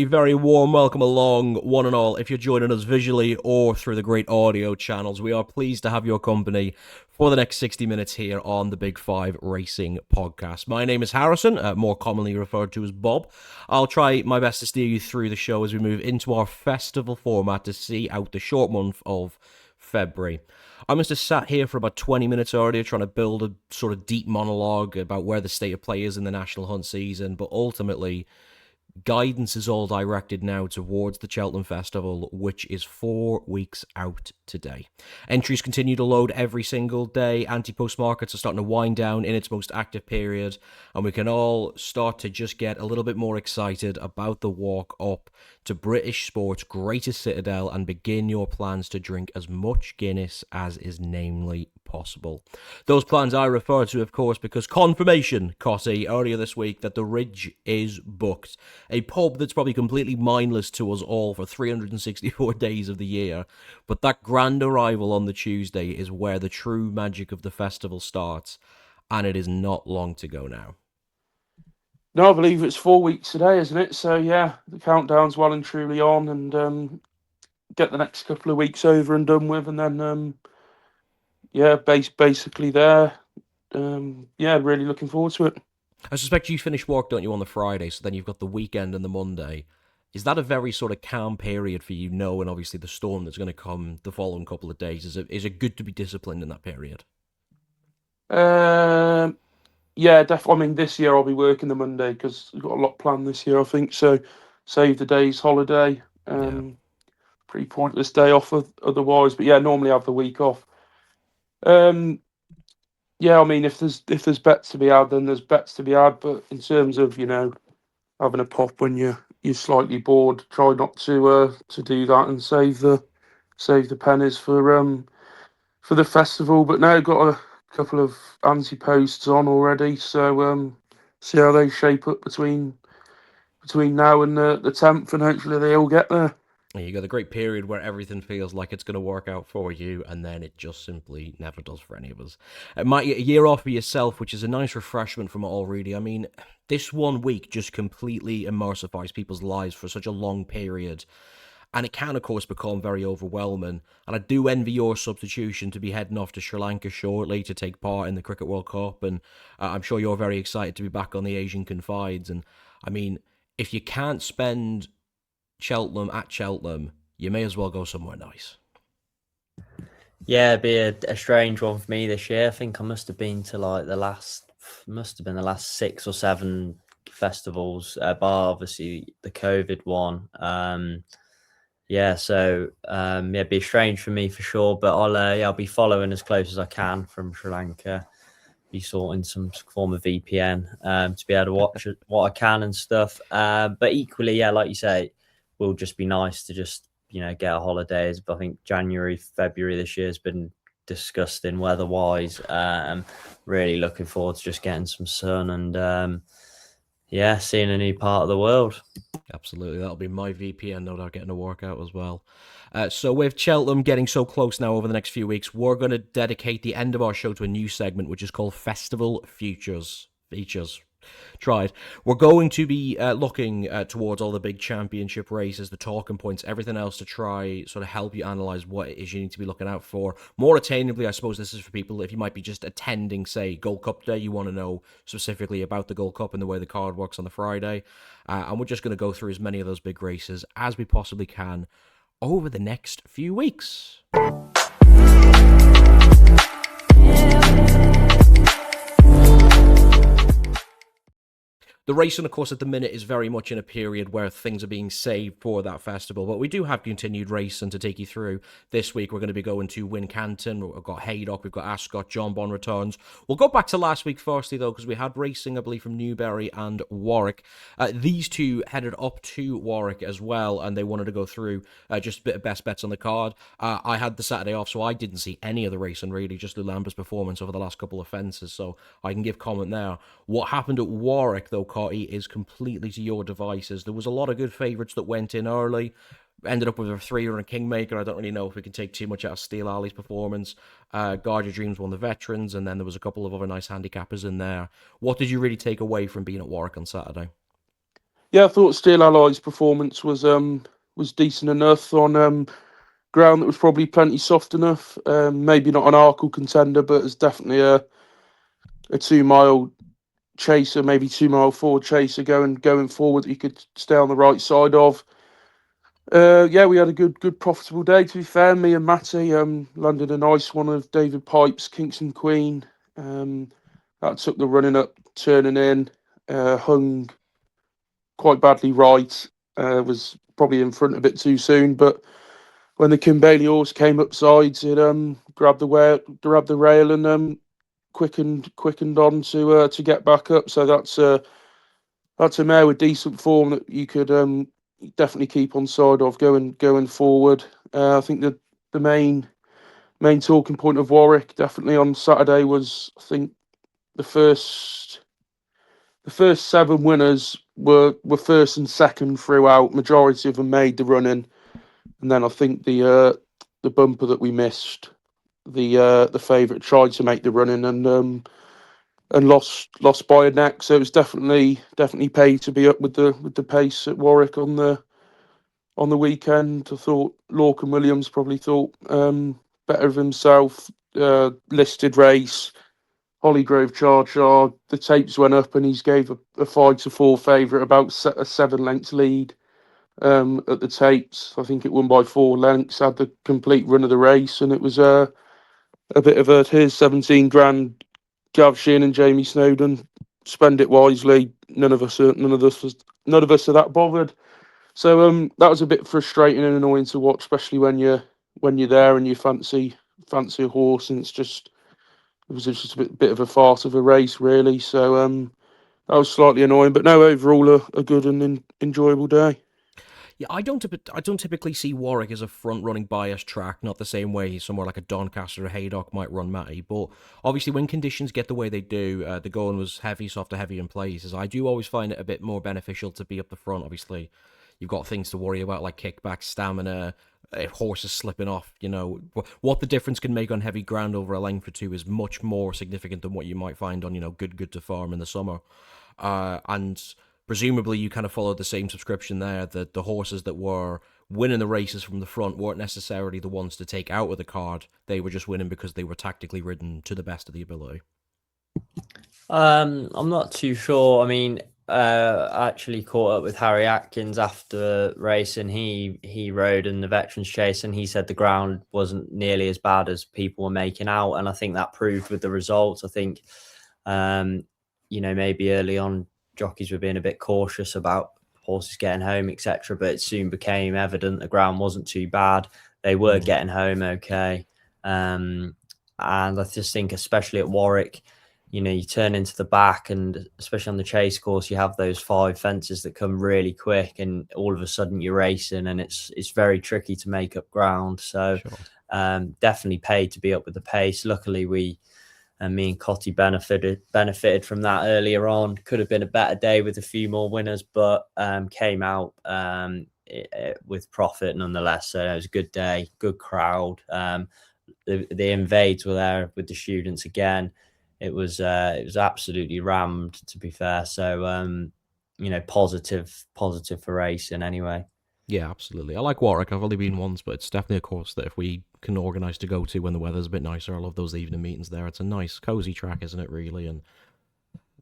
A very warm welcome along, one and all. If you're joining us visually or through the great audio channels, we are pleased to have your company for the next 60 minutes here on the Big Five Racing Podcast. My name is Harrison, more commonly referred to as Bob. I'll try my best to steer you through the show as we move into our festival format to see out the short month of February. I must have sat here for about 20 minutes earlier trying to build a sort of deep monologue about where the state of play is in the National Hunt season, but ultimately guidance is all directed now towards the Cheltenham Festival, which is 4 weeks out today. Entries continue to load every single day. Anti-post markets are starting to wind down in its most active period, and we can all start to just get a little bit more excited about the walk up to British sport's greatest citadel and begin your plans to drink as much Guinness as is namely possible. Those plans I refer to, of course, because confirmation, Cossie, earlier this week that the Ridge is booked. A pub that's probably completely mindless to us all for 364 days of the year. But that grand arrival on the Tuesday is where the true magic of the festival starts, and it is not long to go now. No, I believe it's 4 weeks today, isn't it? So yeah, the countdown's well and truly on, and get the next couple of weeks over and done with, and then basically there. Really looking forward to it. I suspect you finish work, don't you, on the Friday, so then you've got the weekend and the Monday. Is that a very sort of calm period for you, knowing obviously the storm that's going to come the following couple of days? Is it good to be disciplined in that period? Yeah, definitely. I mean, this year I'll be working the Monday because we've got a lot planned this year, I think. So save the day's holiday. Yeah. Pretty pointless day off otherwise. But yeah, normally I have the week off. Yeah, I mean, if there's bets to be had, then there's bets to be had. But in terms of having a pop when you're slightly bored, try not to do that and save the pennies for the festival. But now got a couple of anti-posts on already, so see how they shape up between now and the 10th, and hopefully they all get there. You got a great period where everything feels like it's going to work out for you, and then it just simply never does for any of us. It might get a year off for yourself, which is a nice refreshment from it all, really. I mean, this 1 week just completely immersifies people's lives for such a long period. And it can, of course, become very overwhelming. And I do envy your substitution to be heading off to Sri Lanka shortly to take part in the Cricket World Cup. And I'm sure you're very excited to be back on the Asian Confides. And I mean, if you can't spend Cheltenham at Cheltenham, you may as well go somewhere nice. Yeah, it'd be a strange one for me this year. I think I must have been to like the last 6 or 7 festivals, bar obviously the COVID one. It'd be strange for me for sure. But I'll be following as close as I can from Sri Lanka. Be sorting some form of VPN to be able to watch what I can and stuff. But equally, yeah, like you say, will just be nice to just get a holiday. But I think January, February this year has been disgusting weather-wise. Really looking forward to just getting some sun and seeing a new part of the world. Absolutely, that'll be my VPN, no doubt, getting a workout as well. So with Cheltenham getting so close now over the next few weeks, we're going to dedicate the end of our show to a new segment, which is called Festival Features. Tried. We're going to be looking towards all the big championship races, the talking points, everything else to try sort of help you analyse what it is you need to be looking out for. More attainably, I suppose this is for people if you might be just attending, say, Gold Cup Day, you want to know specifically about the Gold Cup and the way the card works on the Friday. And we're just going to go through as many of those big races as we possibly can over the next few weeks. The racing, of course, at the minute is very much in a period where things are being saved for that festival, but we do have continued racing to take you through. This week, we're going to be going to Wincanton. We've got Haydock, we've got Ascot, Jonbon returns. We'll go back to last week firstly, though, because we had racing, I believe, from Newbury and Warwick. These two headed up to Warwick as well, and they wanted to go through just a bit of best bets on the card. I had the Saturday off, so I didn't see any of the racing, really, just Lulamba's performance over the last couple of fences, so I can give comment there. What happened at Warwick, though, is completely to your devices. There was a lot of good favourites that went in early. Ended up with a 3 and a Kingmaker. I don't really know if we can take too much out of Steel Alley's performance. Guard Your Dreams won the Veterans, and then there was a couple of other nice handicappers in there. What did you really take away from being at Warwick on Saturday? Yeah, I thought Steel Allies' performance was decent enough on ground that was probably plenty soft enough. Maybe not an Arkle contender, but it's definitely a 2 mile chaser, maybe 2 mile forward chaser going forward that you could stay on the right side of. Yeah, we had a good profitable day. To be fair, me and Matty landed a nice one of David Pipe's Kingston Queen. That took the running up, turning in, hung quite badly right. Was probably in front a bit too soon, but when the Kimberley horse came up sides, it grabbed the rail, and quickened on to get back up. So that's a mare with decent form that you could definitely keep on side of going forward. I think the main talking point of Warwick definitely on Saturday was, I think, the first 7 winners were first and second throughout. Majority of them made the running, and then I think the bumper that we missed, the favourite tried to make the running and lost by a neck. So it was definitely paid to be up with the pace at Warwick on the weekend. I thought Lorcan Williams probably thought better of himself. Listed race, Hollygrove Charger. The tapes went up, and he's gave a 5-4 favourite about a 7 length lead. At the tapes, I think it won by 4 lengths. Had the complete run of the race, and it was a bit of a here's 17 grand. Gav Sheehan and Jamie Snowden, spend it wisely. None of us are that bothered. So that was a bit frustrating and annoying to watch, especially when you're there and you fancy a horse, and it was just a bit of a farce of a race, really. So that was slightly annoying, but no, overall a good and enjoyable day. Yeah, I don't typically see Warwick as a front-running bias track, not the same way somewhere like a Doncaster or Haydock might run Matty. But obviously, when conditions get the way they do, the going was heavy, soft, heavy in places. I do always find it a bit more beneficial to be up the front. Obviously, you've got things to worry about like kickback, stamina, horses slipping off. You know what the difference can make on heavy ground over a length or two is much more significant than what you might find on good to farm in the summer. And presumably you kind of followed the same subscription there, that the horses that were winning the races from the front weren't necessarily the ones to take out of the card. They were just winning because they were tactically ridden to the best of the ability. I'm not too sure. I mean, I actually caught up with Harry Atkins after racing. He rode in the Veterans Chase, and he said the ground wasn't nearly as bad as people were making out, and I think that proved with the results. I think, maybe early on jockeys were being a bit cautious about horses getting home, etc. But it soon became evident the ground wasn't too bad. They were getting home okay, and I just think, especially at Warwick, you turn into the back, and especially on the chase course, you have those 5 fences that come really quick, and all of a sudden you're racing, and it's very tricky to make up ground. So sure. Definitely paid to be up with the pace. Luckily, me and Cotty benefited from that earlier on. Could have been a better day with a few more winners, but came out with profit nonetheless. So it was a good day, good crowd. The invades were there with the students again. It was absolutely rammed, to be fair. So positive for racing anyway. Yeah, absolutely. I like Warwick. I've only been once, but it's definitely a course that if we can organise to go to when the weather's a bit nicer, I love those evening meetings there. It's a nice, cosy track, isn't it, really? And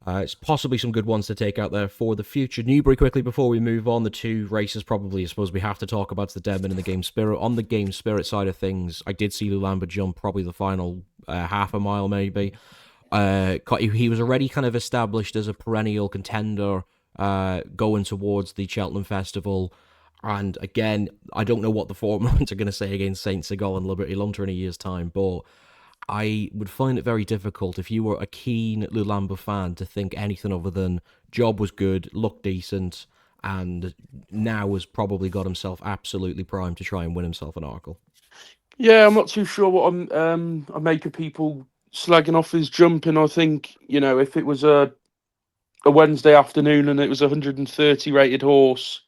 it's possibly some good ones to take out there for the future. Newbury, quickly, before we move on, the 2 races probably, I suppose, we have to talk about the Denman and the Game Spirit. On the Game Spirit side of things, I did see Lulamba jump probably the final half a mile, maybe. He was already kind of established as a perennial contender going towards the Cheltenham Festival. And again, I don't know what the formats are going to say against Saint Segal and Liberty Lunter in a year's time, but I would find it very difficult if you were a keen Lulamba fan to think anything other than job was good, looked decent, and now has probably got himself absolutely primed to try and win himself an Arkle. Yeah, I'm not too sure what I make of people slagging off his jumping. I think, if it was a Wednesday afternoon and it was a 130 rated horse,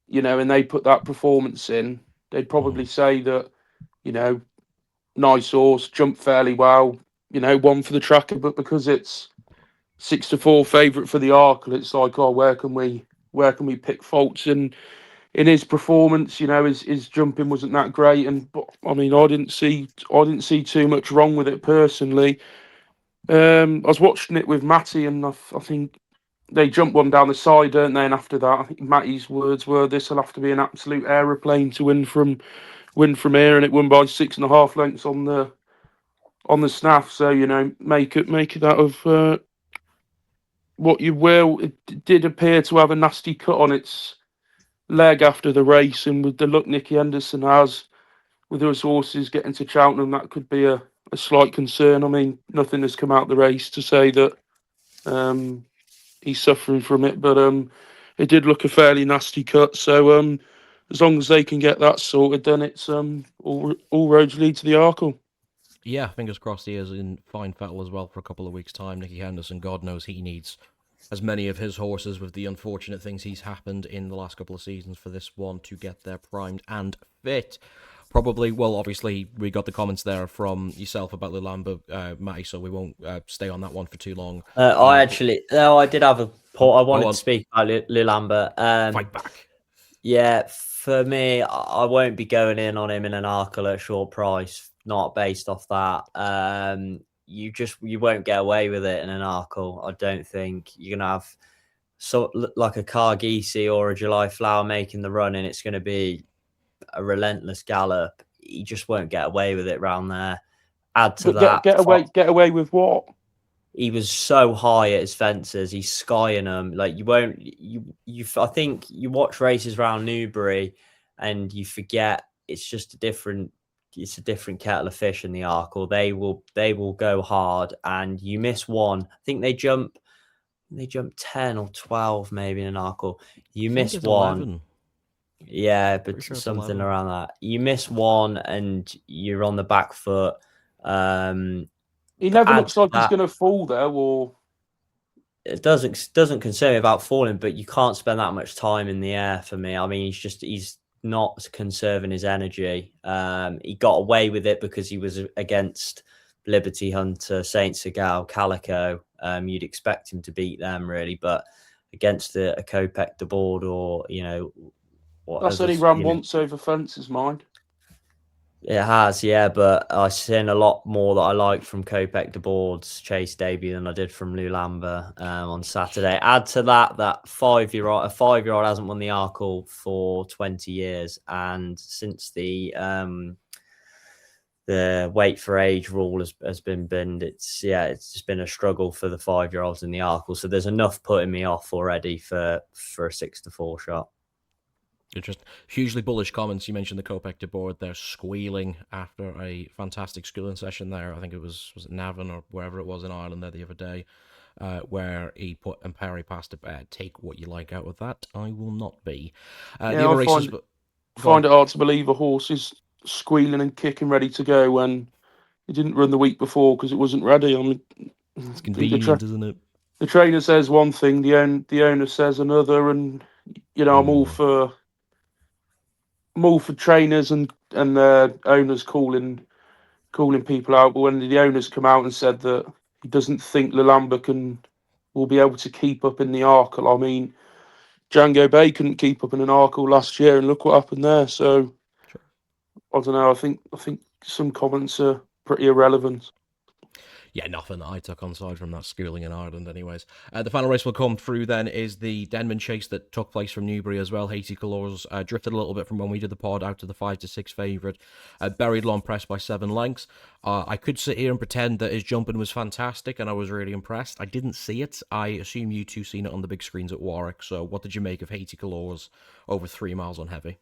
and they put that performance in, they'd probably say that, nice horse, jumped fairly well, won for the tracker. But because it's 6-4 favourite for the Arkle, it's like, oh, where can we where can we pick faults in his performance. You know, his jumping wasn't that great, but I mean, I didn't see too much wrong with it personally. I was watching it with Matty, and I think they jumped one down the side, don't they? And after that, I think Matty's words were, "This will have to be an absolute aeroplane to win from here," and it won by 6.5 lengths on the snaff. So you know, make it out of what you will. It did appear to have a nasty cut on its leg after the race, and with the luck Nicky Henderson has with those horses getting to Cheltenham, that could be a slight concern. I mean, nothing has come out the race to say that he's suffering from it, but it did look a fairly nasty cut. So as long as they can get that sorted, then it's all roads lead to the Arkle. Yeah, fingers crossed he is in fine fettle as well for a couple of weeks' time. Nicky Henderson, God knows he needs as many of his horses with the unfortunate things he's happened in the last couple of seasons for this one to get there primed and fit. Probably, well, obviously, we got the comments there from yourself about Lulamba, Matty, so we won't stay on that one for too long. I did have a point. I wanted to speak about Lulamba. Fight back. Yeah, for me, I won't be going on him in an Arkle at a short price, not based off that. You won't get away with it in an Arkle. I don't think you're gonna have like a Cargisi or a July Flower making the run, and it's going to be a relentless gallop. He just won't get away with it round there. Add to that, get away with what? He was so high at his fences. He's skying them. Like I think you watch races around Newbury, and you forget it's a different kettle of fish in the Arkle. They will go hard, and you miss one. I think they jump 10 or 12 maybe in an Arkle. You miss one. 11. Yeah, but sure something around that. You miss one and you're on the back foot. He never looks like he's going to fall there, or it doesn't concern me about falling, but you can't spend that much time in the air for me. I mean, he's not conserving his energy. He got away with it because he was against Liberty Hunter, Saint Segal, Calico. You'd expect him to beat them really, but against a Kopek de Board or that's only ran once over fences, mind. It has, yeah, but I've seen a lot more that I liked from Kopek de Board's chase debut than I did from Lulamba on Saturday. Add to that a 5-year-old hasn't won the Arkle for 20 years, and since the weight for age rule has been binned, it's just been a struggle for the 5-year-olds in the Arkle. So there's enough putting me off already for a 6-4 shot. Just hugely bullish comments. You mentioned the Kopek de Board. They're squealing after a fantastic schooling session there. I think it was it Navan or wherever it was in Ireland there the other day, where he put Perry past a bed. Take what you like out of that. I will not be. I find it hard to believe a horse is squealing and kicking ready to go when he didn't run the week before because it wasn't ready. I mean, it's convenient, isn't it? The trainer says one thing, the owner says another, and I'm all for trainers and owners calling people out. But when the owners come out and said that he doesn't think Lulamba will be able to keep up in the Arkle, I mean, Django Bay couldn't keep up in an Arkle last year, and look what happened there. So sure. I don't know. I think some comments are pretty irrelevant. Yeah, nothing that I took on side from that schooling in Ireland anyways. The final race we'll come through then is the Denman Chase that took place from Newbury as well. Haiti Colours drifted a little bit from when we did the pod out to the 5-6 favourite. Buried long press by 7 lengths. I could sit here and pretend that his jumping was fantastic and I was really impressed. I didn't see it. I assume you two seen it on the big screens at Warwick. So what did you make of Haiti Colours over 3 miles on heavy?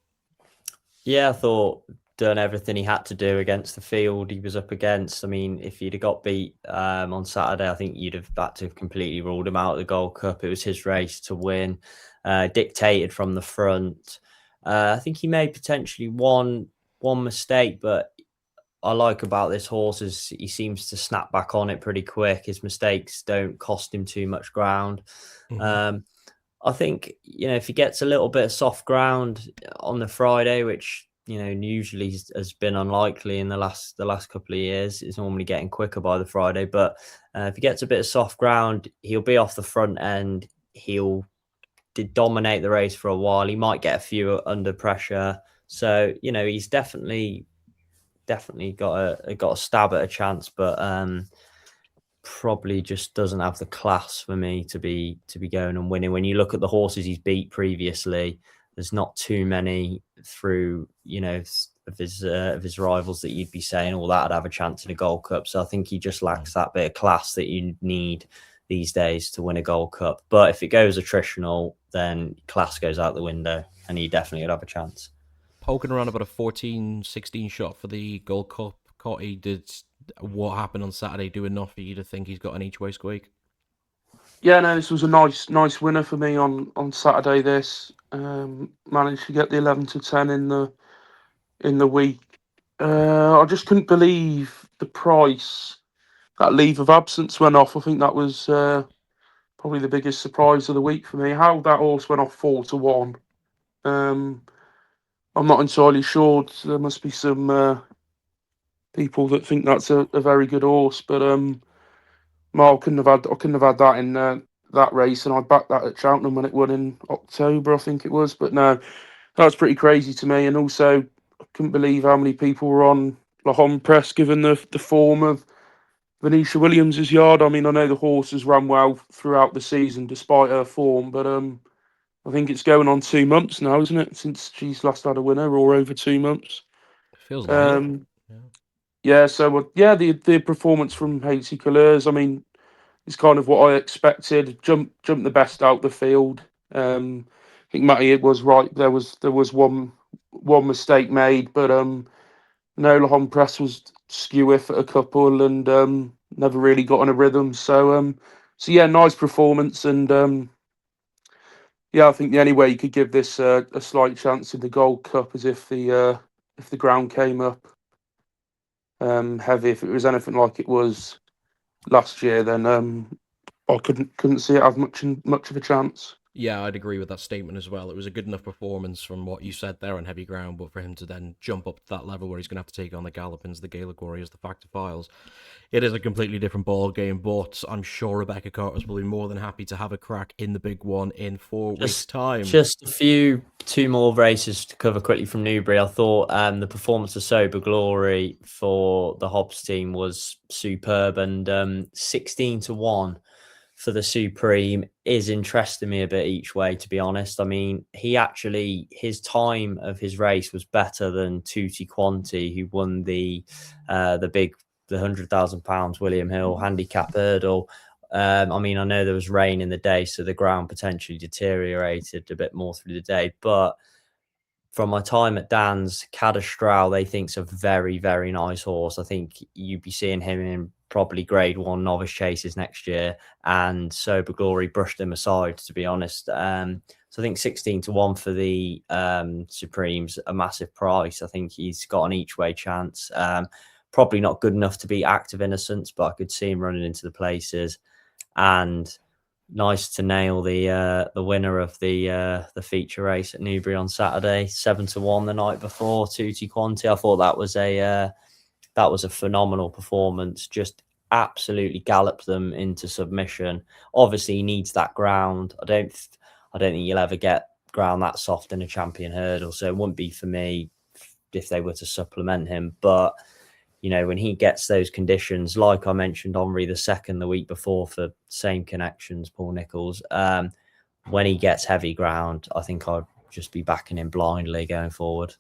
Yeah, I thought done everything he had to do against the field he was up against. I mean, if he'd have got beat on Saturday, I think you'd have had to have completely ruled him out of the Gold Cup. It was his race to win, dictated from the front. I think he made potentially one mistake, but I like about this horse is he seems to snap back on it pretty quick. His mistakes don't cost him too much ground. Mm-hmm. I think, if he gets a little bit of soft ground on the Friday, which, usually has been unlikely in the last couple of years, it's normally getting quicker by the Friday. But if he gets a bit of soft ground, he'll be off the front end. He'll did dominate the race for a while. He might get a few under pressure. So, he's definitely got a stab at a chance, but probably just doesn't have the class for me to be going and winning. When you look at the horses he's beat previously, there's not too many through, of his rivals that you'd be saying, that'd have a chance in a Gold Cup. So I think he just lacks that bit of class that you need these days to win a Gold Cup. But if it goes attritional, then class goes out the window, and he definitely would have a chance. Poking around about a 14-16 shot for the Gold Cup. Cotty, did what happened on Saturday do enough for you to think he's got an each way squeak? Yeah, no, this was a nice winner for me on Saturday. This managed to get the 11-10 in the week. I just couldn't believe the price that leave of absence went off. I think that was probably the biggest surprise of the week for me. How that horse went off 4-1. I'm not entirely sure. There must be some people that think that's a very good horse, but I couldn't have had that in that race, and I backed that at Cheltenham when it won in October, I think it was. But no, that was pretty crazy to me, and also I couldn't believe how many people were on La Home Press given the form of Venetia Williams' yard. I mean, I know the horse has run well throughout the season despite her form, but I think it's going on 2 months now, isn't it, since she's last had a winner, or over 2 months? Feels like it. Yeah. So the performance from Haiti Couleurs, I mean, it's kind of what I expected. Jump the best out the field. I think Matty, it was right. There was one mistake made, but no, La Home Press was skew for a couple and never really got in a rhythm. So yeah, nice performance, and I think the only way you could give this a slight chance in the Gold Cup is if the ground came up heavy. If it was anything like it was last year, then I couldn't see it have much of a chance. Yeah, I'd agree with that statement as well. It was a good enough performance from what you said there on heavy ground, but for him to then jump up to that level where he's going to have to take on the Gallopins, the Gaelic Warriors, the Factor Files, it is a completely different ball game. But I'm sure Rebecca Carter's will be more than happy to have a crack in the big one in 4 weeks' time. Just two more races to cover quickly from Newbury. I thought the performance of Sober Glory for the Hobbs team was superb, and 16-1 for the Supreme is interesting me a bit each way, to be honest. I mean, his time of his race was better than Tutti Quanti, who won the £100,000 William Hill handicap hurdle. I mean, I know there was rain in the day, so the ground potentially deteriorated a bit more through the day. But from my time at Dan's, Cadastral, they think's a very, very nice horse. I think you'd be seeing him in probably Grade 1 novice chases next year, and Sober Glory brushed him aside, to be honest. So I think 16-1 for the Supremes, a massive price. I think he's got an each way chance. Probably not good enough to beat Active Innocence, but I could see him running into the places. And nice to nail the winner of the feature race at Newbury on Saturday, 7-1 the night before, Tutti Quanti. I thought that was a phenomenal performance. Just absolutely galloped them into submission. Obviously, he needs that ground. I don't think you'll ever get ground that soft in a champion hurdle, so it wouldn't be for me if they were to supplement him. But when he gets those conditions, like I mentioned, Henri II the week before for same connections, Paul Nicholls, when he gets heavy ground, I think I'd just be backing him blindly going forward.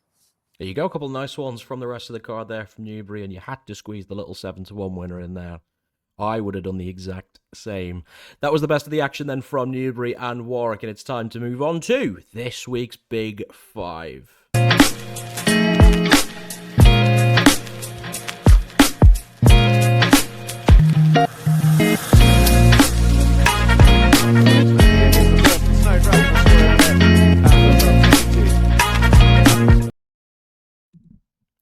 There you go, a couple of nice ones from the rest of the card there from Newbury, and you had to squeeze the little 7-1 winner in there. I would have done the exact same. That was the best of the action then from Newbury and Warwick, and it's time to move on to this week's Big Five.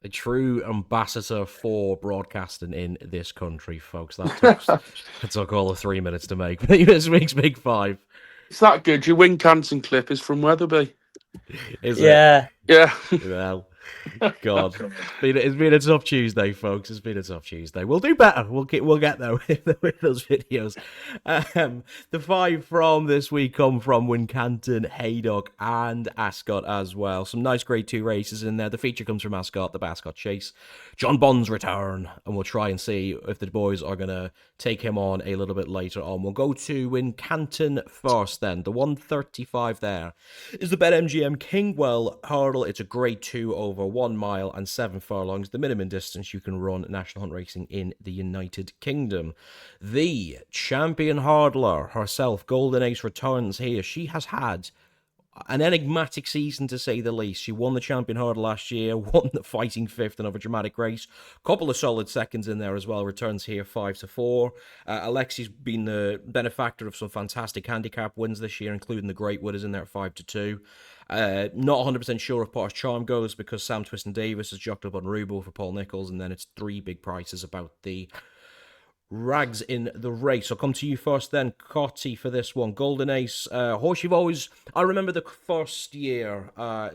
A true ambassador for broadcasting in this country, folks. That took all of 3 minutes to make. This week's Big Five. It's that good. Your Win Canton clip is from Wetherby. Is it? Yeah. Well, God, it's been a tough Tuesday, folks. It's been a tough Tuesday. We'll do better. We'll get there with those videos. The 5 from this week come from Wincanton, Haydock, and Ascot as well. Some nice Grade 2 races in there. The feature comes from Ascot, the Ascot Chase, Jonbon's return, and we'll try and see if the boys are gonna take him on a little bit later on. We'll go to Wincanton first. Then the 135 there is the BetMGM Kingwell Hurdle. It's a Grade 2 over 1 mile and 7 furlongs, the minimum distance you can run National Hunt Racing in the United Kingdom. The champion hurdler herself, Golden Ace, returns here. She has had an enigmatic season, to say the least. She won the champion hurdle last year, won the fighting fifth, another dramatic race. Couple of solid seconds in there as well. Returns here 5-4. Alexi's been the benefactor of some fantastic handicap wins this year, including the Greatwood is in there at 5-2. Not 100% sure if Potter's Charm goes because Sam Twiston Davis has jocked up on Rubo for Paul Nichols, and then it's 3 big prices about the rags in the race. I'll come to you first then, Cotty, for this one. Golden Ace, horse you've always... I remember the first year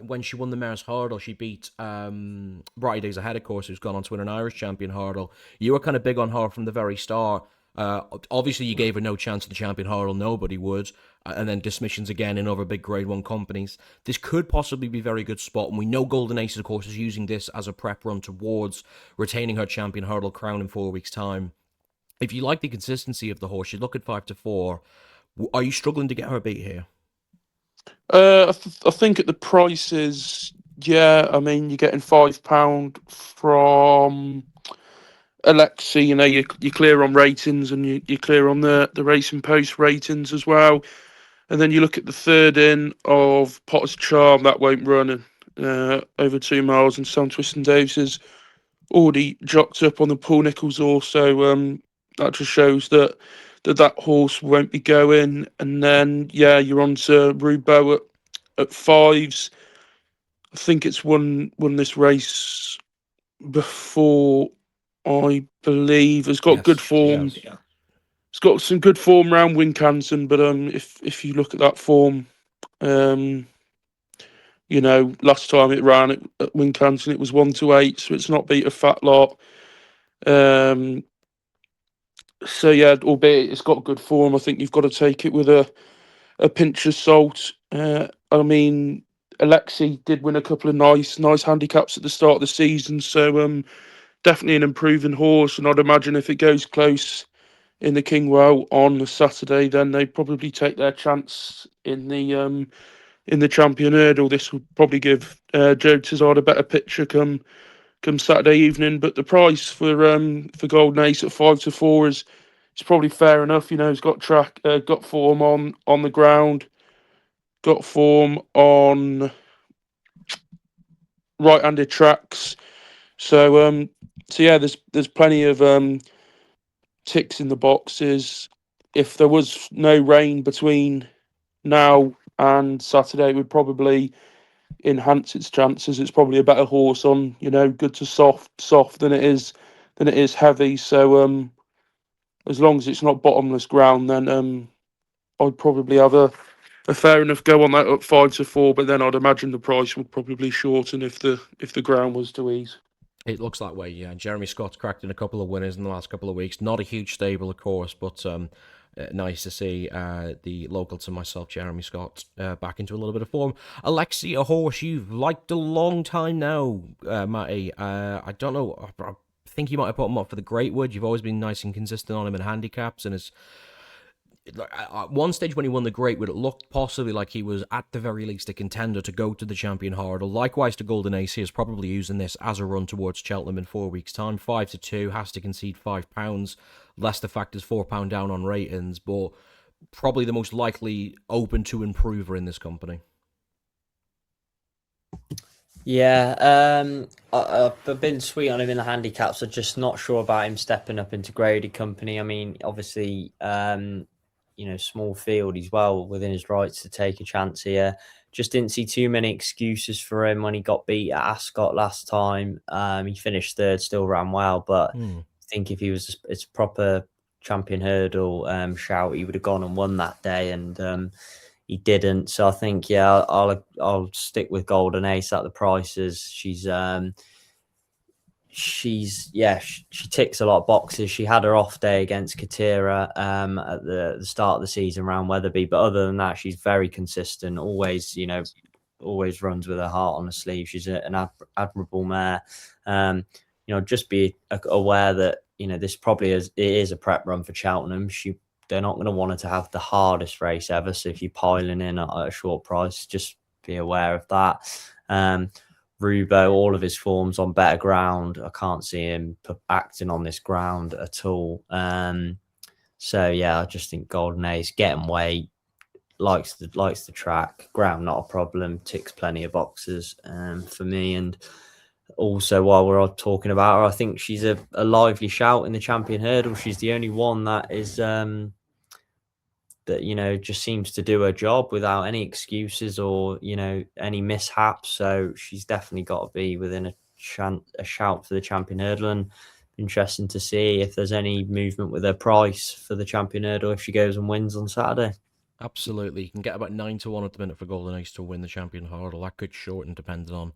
when she won the Mare's Hurdle, she beat Brighty Days Ahead, of course, who's gone on to win an Irish Champion Hurdle. You were kind of big on her from the very start. Obviously, you gave her no chance at the Champion Hurdle, nobody would. And then dismissions again in other big Grade 1 companies. This could possibly be a very good spot, and we know Golden Ace, of course, is using this as a prep run towards retaining her Champion Hurdle crown in 4 weeks' time. If you like the consistency of the horse, you look at 5-4. Are you struggling to get her beat here? I think at the prices, yeah. I mean, you're getting £5 from Alexi. You know, you're clear on ratings, and you're clear on the Racing Post ratings as well. And then you look at the third in of Potter's Charm, that won't run over 2 miles, and Sam Twiston Davis has already jocked up on the Paul Nichols horse, so that just shows that horse won't be going. And then you're on to Rubo at 5s. I think it's won this race before, I believe. Has got good form. It's got some good form around Wincanton, but if you look at that form, you know, last time it ran at Wincanton, it was 1-8, so it's not beat a fat lot. So yeah, albeit it's got good form, I think you've got to take it with a pinch of salt. I mean, Alexi did win a couple of nice handicaps at the start of the season, so definitely an improving horse. And I'd imagine if it goes close in the Kingwell on the Saturday, then they probably take their chance in the Champion Hurdle. This will probably give Joe Tizard a better picture come Saturday evening. But the price for Golden Ace at 5-4 is probably fair enough. You know, he's got got form on the ground, got form on right-handed tracks. So yeah, there's plenty of ticks in the boxes. If there was no rain between now and Saturday, it would probably enhance its chances. It's probably a better horse on, you know, good to soft than it is heavy. So as long as it's not bottomless ground, then I'd probably have a fair enough go on that at 5-4. But then I'd imagine the price would probably shorten if the ground was to ease. It looks that way, yeah. Jeremy Scott's cracked in a couple of winners in the last couple of weeks. Not a huge stable, of course, but nice to see the local to myself, Jeremy Scott, back into a little bit of form. Alexi, a horse you've liked a long time now, Matty. I don't know. I think you might have put him up for the Greatwood. You've always been nice and consistent on him in handicaps, and at one stage when he won the Greatwood, it looked possibly like he was at the very least a contender to go to the Champion Hurdle. Likewise to Golden Ace, he is probably using this as a run towards Cheltenham in 4 weeks' time. 5-2, has to concede £5. Leicester factors £4 down on ratings, but probably the most likely open to improver in this company. Yeah, I've been sweet on him in the handicaps. I'm just not sure about him stepping up into graded company. I mean, obviously, you know, small field, he's well within his rights to take a chance here. Just didn't see too many excuses for him when he got beat at Ascot last time. He finished third, still ran well, but I think if he was it's proper Champion Hurdle shout, he would have gone and won that day. And he didn't. So I think, I'll stick with Golden Ace at the prices. She ticks a lot of boxes. She had her off day against Katira at the start of the season around Wetherby, but other than that, she's very consistent. Always runs with her heart on her sleeve. She's an admirable mare. Just be aware that this probably is a prep run for Cheltenham. They're not going to want her to have the hardest race ever. So if you're piling in at a short price, just be aware of that. Rubo, all of his forms on better ground. I can't see him acting on this ground at all. I just think Golden Ace, getting weight, likes the track, ground not a problem, ticks plenty of boxes for me. And also, while we're talking about her, I think she's a lively shout in the Champion Hurdle. She's the only one that is that just seems to do her job without any excuses or any mishaps. So she's definitely got to be within a shout for the Champion Hurdle. And interesting to see if there's any movement with her price for the Champion Hurdle if she goes and wins on Saturday. Absolutely, you can get about 9-1 at the minute for Golden Ace to win the Champion Hurdle. That could shorten depending on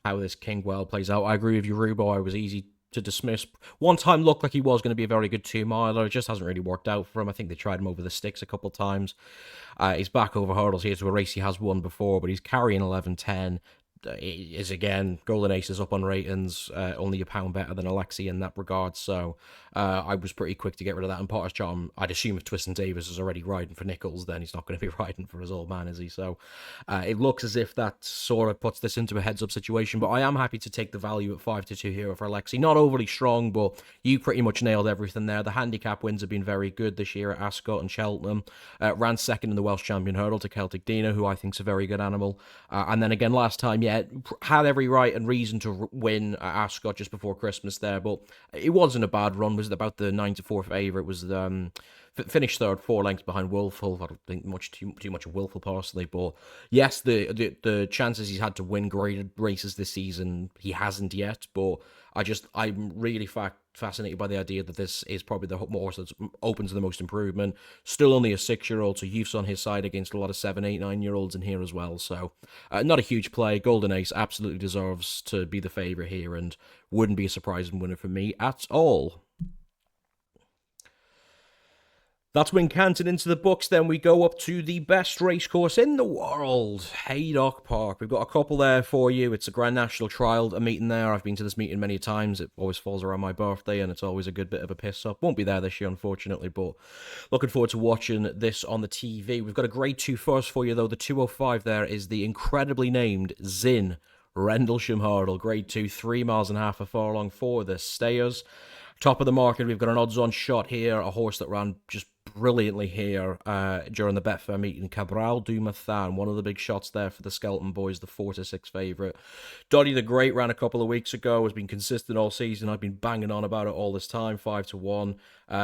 how this Kingwell plays out. I agree with you, Rubo. I was easy to dismiss. One time looked like he was going to be a very good 2-miler. It just hasn't really worked out for him. I think they tried him over the sticks a couple of times. He's back over hurdles here to a race he has won before, but he's carrying 11.10. Is again, Golden Ace is up on ratings, only a pound better than Alexi in that regard. So I was pretty quick to get rid of that. And Potter's Charm, I'd assume if Twiston Davis is already riding for Nichols, then he's not going to be riding for his old man, is he? So it looks as if that sort of puts this into a heads-up situation. But I am happy to take the value at 5-2 here for Alexi. Not overly strong, but you pretty much nailed everything there. The handicap wins have been very good this year at Ascot and Cheltenham. Ran second in the Welsh Champion Hurdle to Celtic Dina, who I think is a very good animal. And then again, last time, had every right and reason to win at Ascot just before Christmas there, but it wasn't a bad run. Was it about the 9-4 favourite? Was finished third, 4 lengths behind Wilful. I don't think too much of Wilful personally, but yes, the chances he's had to win graded races this season, he hasn't yet. But I'm really fascinated by the idea that this is probably the horse that's open to the most improvement. Still only a 6-year-old, so youth's on his side against a lot of 7, 8, 9-year-olds in here as well. So not a huge play. Golden Ace absolutely deserves to be the favourite here and wouldn't be a surprising winner for me at all. That's Wincanton into the books. Then we go up to the best racecourse in the world, Haydock Park. We've got a couple there for you. It's a Grand National Trial, a meeting there. I've been to this meeting many times. It always falls around my birthday, and it's always a good bit of a piss up. Won't be there this year, unfortunately, but looking forward to watching this on the TV. We've got a Grade 2 first for you, though. The 205 there is the incredibly named Zin Rendlesham Hurdle. Grade 2, 3.5 miles a furlong for the stayers. Top of the market, we've got an odds-on shot here, a horse that ran just brilliantly here during the Betfair meeting. Kabral Du Mathan, one of the big shots there for the Skelton boys, the 4-6 favourite. Doddy the Great ran a couple of weeks ago, has been consistent all season. I've been banging on about it all this time, 5-1.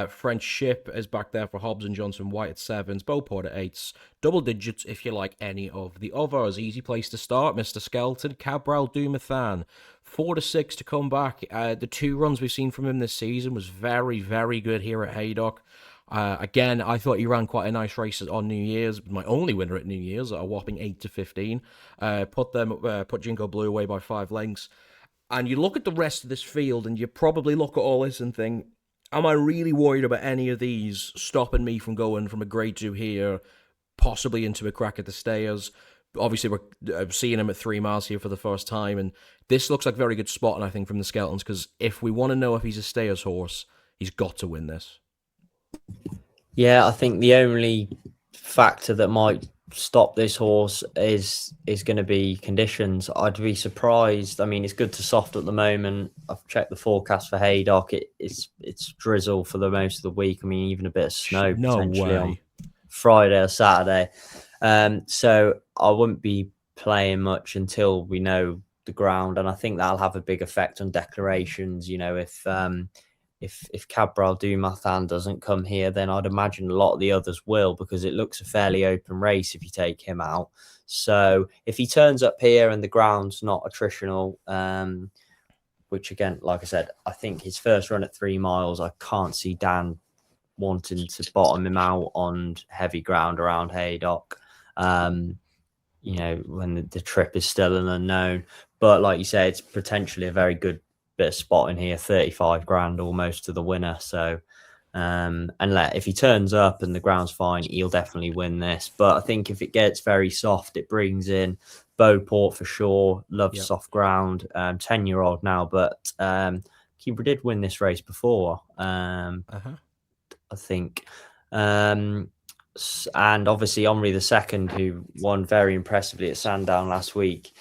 French Ship is back there for Hobbs and Johnson White at 7s, Beauport at 8s. Double digits if you like any of the others. Easy place to start, Mr. Skelton. Kabral Du Mathan, 4-6 to come back. The 2 runs we've seen from him this season was very, very good here at Haydock. Again, I thought he ran quite a nice race on New Year's. My only winner at New Year's, a whopping 8-15. Put Jingo Blue away by 5 lengths. And you look at the rest of this field, and you probably look at all this and think, am I really worried about any of these stopping me from going from a Grade 2 here, possibly into a crack at the stayers? Obviously, we're seeing him at 3 miles here for the first time, and this looks like a very good spotting, I think, from the Skeltons, because if we want to know if he's a stayers horse, he's got to win this. Yeah, I think the only factor that might stop this horse is going to be conditions. I'd be surprised. I mean, it's good to soft at the moment. I've checked the forecast for Haydock. It's drizzle for the most of the week. I mean, even a bit of snow potentially on Friday or Saturday. So I wouldn't be playing much until we know the ground, and I think that'll have a big effect on declarations. If Kabral Du Mathan doesn't come here, then I'd imagine a lot of the others will, because it looks a fairly open race if you take him out. So if he turns up here and the ground's not attritional, which again, like I said, I think his first run at 3 miles, I can't see Dan wanting to bottom him out on heavy ground around Haydock. when the trip is still an unknown. But like you say, it's potentially a very good bit of spot in here, 35 grand almost to the winner. So, if he turns up and the ground's fine, he'll definitely win this. But I think if it gets very soft, it brings in Beauport for sure. Loves soft ground. 10-year-old now, but Keeper did win this race before. I think. And obviously Henri II, who won very impressively at Sandown last week,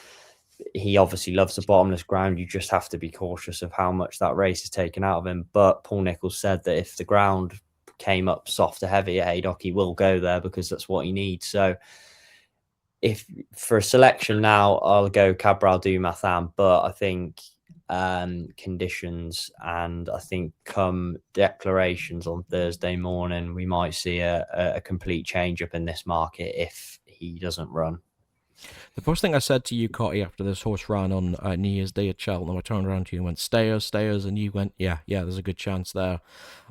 he obviously loves the bottomless ground. You just have to be cautious of how much that race is taken out of him. But Paul Nicholls said that if the ground came up soft to heavy at Haydock, he will go there because that's what he needs. So if for a selection now, I'll go Kabral Du Mathan, but I think conditions, and I think come declarations on Thursday morning, we might see a complete change up in this market if he doesn't run. The first thing I said to you, Cotty, after this horse ran on New Year's Day at Cheltenham, I turned around to you and went, stayers, and you went, yeah, there's a good chance there.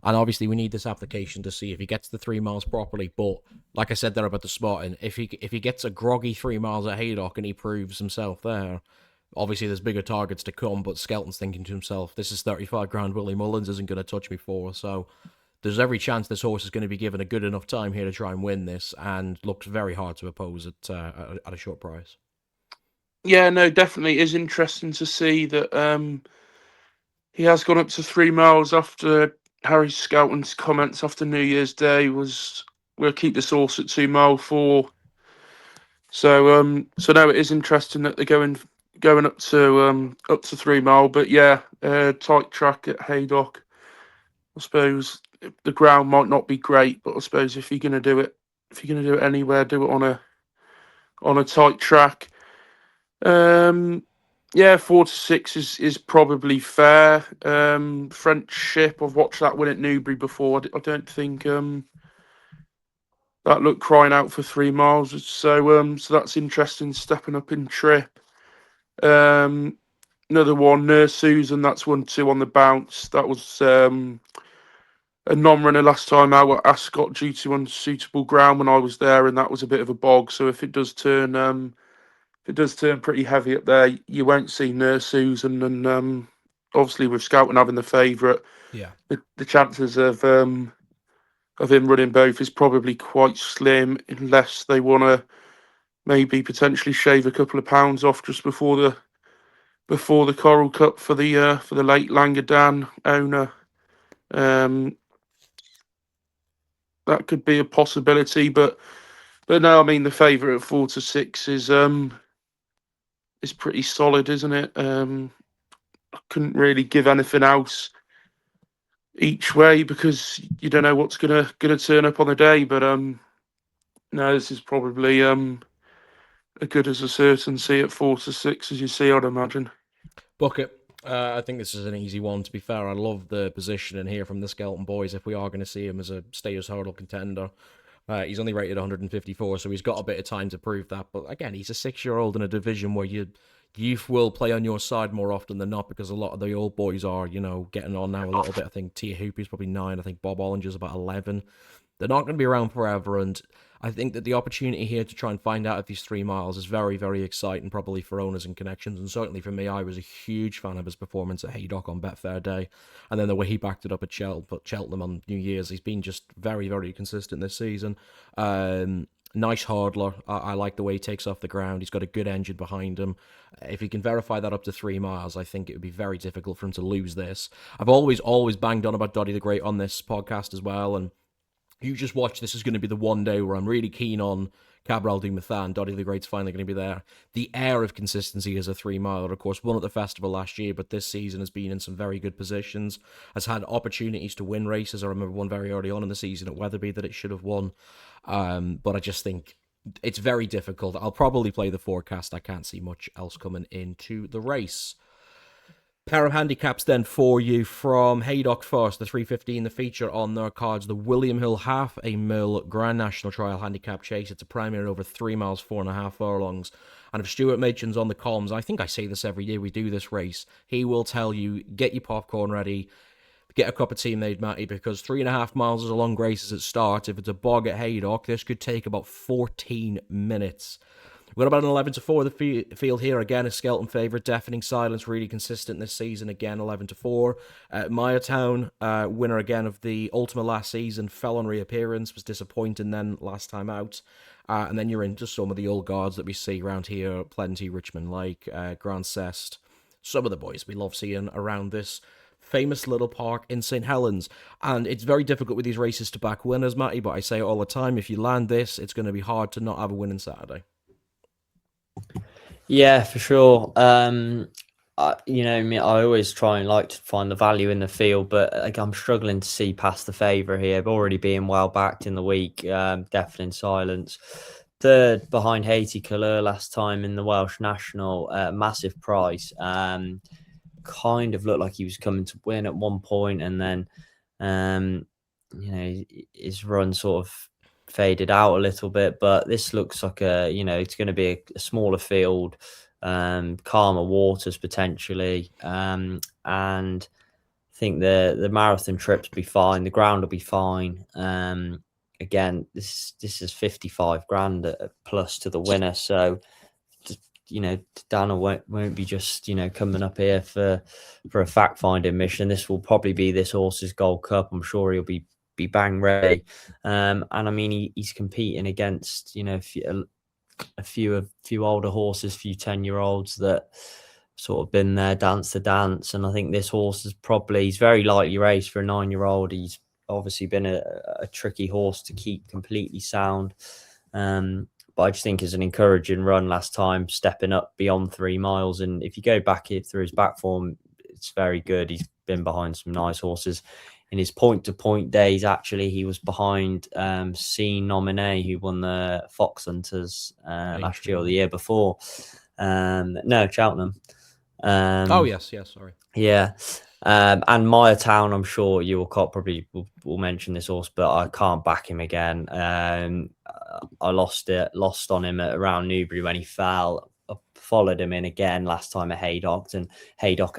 And obviously we need this application to see if he gets the 3 miles properly, but like I said there about the spotting, if he gets a groggy 3 miles at Haydock and he proves himself there, obviously there's bigger targets to come, but Skelton's thinking to himself, this is 35 grand, Willie Mullins isn't going to touch me for, so there's every chance this horse is going to be given a good enough time here to try and win this, and looks very hard to oppose at a short price. Yeah, no, definitely is interesting to see that he has gone up to 3 miles after Harry Skelton's comments after New Year's Day was, we'll keep this horse at 2 mile 4. So no, it is interesting that they're going up to 3 mile, but yeah, tight track at Haydock. I suppose the ground might not be great, but I suppose if you're going to do it anywhere, do it on a tight track. Yeah, 4 to 6 is probably fair. French Ship, I've watched that win at Newbury before. I don't think that looked crying out for 3 miles. So that's interesting, stepping up in trip. Another one, Nurse Susan, that's 1-2 on the bounce. That was a non-runner last time out at Ascot due to unsuitable ground when I was there, and that was a bit of a bog. So if it does turn pretty heavy up there, you won't see Nurse Susan, and obviously with Skelton having the favourite, the chances of him running both is probably quite slim, unless they want to maybe potentially shave a couple of pounds off just before the Coral Cup for the late Langadan owner. That could be a possibility, but no, I mean the favourite at 4 to 6 is pretty solid, isn't it? I couldn't really give anything else each way because you don't know what's gonna turn up on the day. But no, this is probably as good as a certainty at 4 to 6 as you see, I'd imagine. Bucket. I think this is an easy one, to be fair. I love the positioning here from the Skelton boys if we are going to see him as a Stayers hurdle contender. He's only rated 154, so he's got a bit of time to prove that. But again, he's a 6-year-old in a division where youth will play on your side more often than not, because a lot of the old boys are, getting on now a little bit. I think Tia Hoopy's probably 9. I think Bob Ollinger's about 11. They're not going to be around forever, and I think that the opportunity here to try and find out if these 3 miles is very, very exciting, probably for owners and connections, and certainly for me. I was a huge fan of his performance at Haydock on Betfair Day, and then the way he backed it up at Cheltenham on New Year's. He's been just very, very consistent this season. Nice hurdler. I like the way he takes off the ground. He's got a good engine behind him. If he can verify that up to 3 miles, I think it would be very difficult for him to lose this. I've always banged on about Dottie the Great on this podcast as well, and you just watch. This is going to be the one day where I'm really keen on Kabral Du Mathan. Dottie the Great's finally going to be there. The air of consistency as a 3 miler, of course, won at the festival last year, but this season has been in some very good positions, has had opportunities to win races. I remember one very early on in the season at Wetherby that it should have won. But I just think it's very difficult. I'll probably play the forecast. I can't see much else coming into the race. Pair of handicaps then for you from Haydock first, the 315, the feature on their cards, the William Hill Half a Mil Grand National Trial Handicap Chase. It's a primary over 3 miles, 4.5 furlongs. And if Stuart Machin's on the comms, I think I say this every year we do this race, he will tell you, get your popcorn ready. get a cup of tea made, Matty, because 3.5 miles is a long race as it starts. If it's a bog at Haydock, this could take about 14 minutes. We've got about an 11-4 the field here. Again, a Skelton favourite. Deafening Silence, really consistent this season. Again, 11-4. Town, winner again of the Ultima last season, fell on reappearance, was disappointing then last time out. And then you're into some of the old guards that we see around here. Plenty, Richmond Lake, Grand Cest. Some of the boys we love seeing around this famous little park in St. Helens. And it's very difficult with these races to back winners, Matty, but I say it all the time. If you land this, it's going to be hard to not have a win on Saturday. Yeah, for sure. I always try and like to find the value in the field, but I'm struggling to see past the favour here. Already being well backed in the week, Deafening Silence. Third behind Haiti Colour last time in the Welsh National, massive price. Kind of looked like he was coming to win at one point, and then his run sort of faded out a little bit. But this looks like it's going to be a smaller field, calmer waters potentially, and I think the marathon trips will be fine. The ground will be fine. Again, this is 55 grand plus to the winner, so Dana won't be just coming up here for a fact finding mission. This will probably be this horse's Gold Cup. I'm sure he'll be bang ready, and I mean he's competing against a few older horses, few 10-year-olds that sort of been there, dance the dance. And I think this horse he's very lightly raced for a 9-year-old. He's obviously been a tricky horse to keep completely sound. But I just think it's an encouraging run last time, stepping up beyond 3 miles. And if you go back here through his back form, it's very good. He's been behind some nice horses. In his point-to-point days, actually, he was behind C Nominee, who won the Fox Hunters last year or the year before. No, Cheltenham. Yes, sorry. Yeah. And Town, I'm sure you will mention this horse, but I can't back him again. I lost on him at around Newbury when he fell. I followed him in again last time at Haydock, and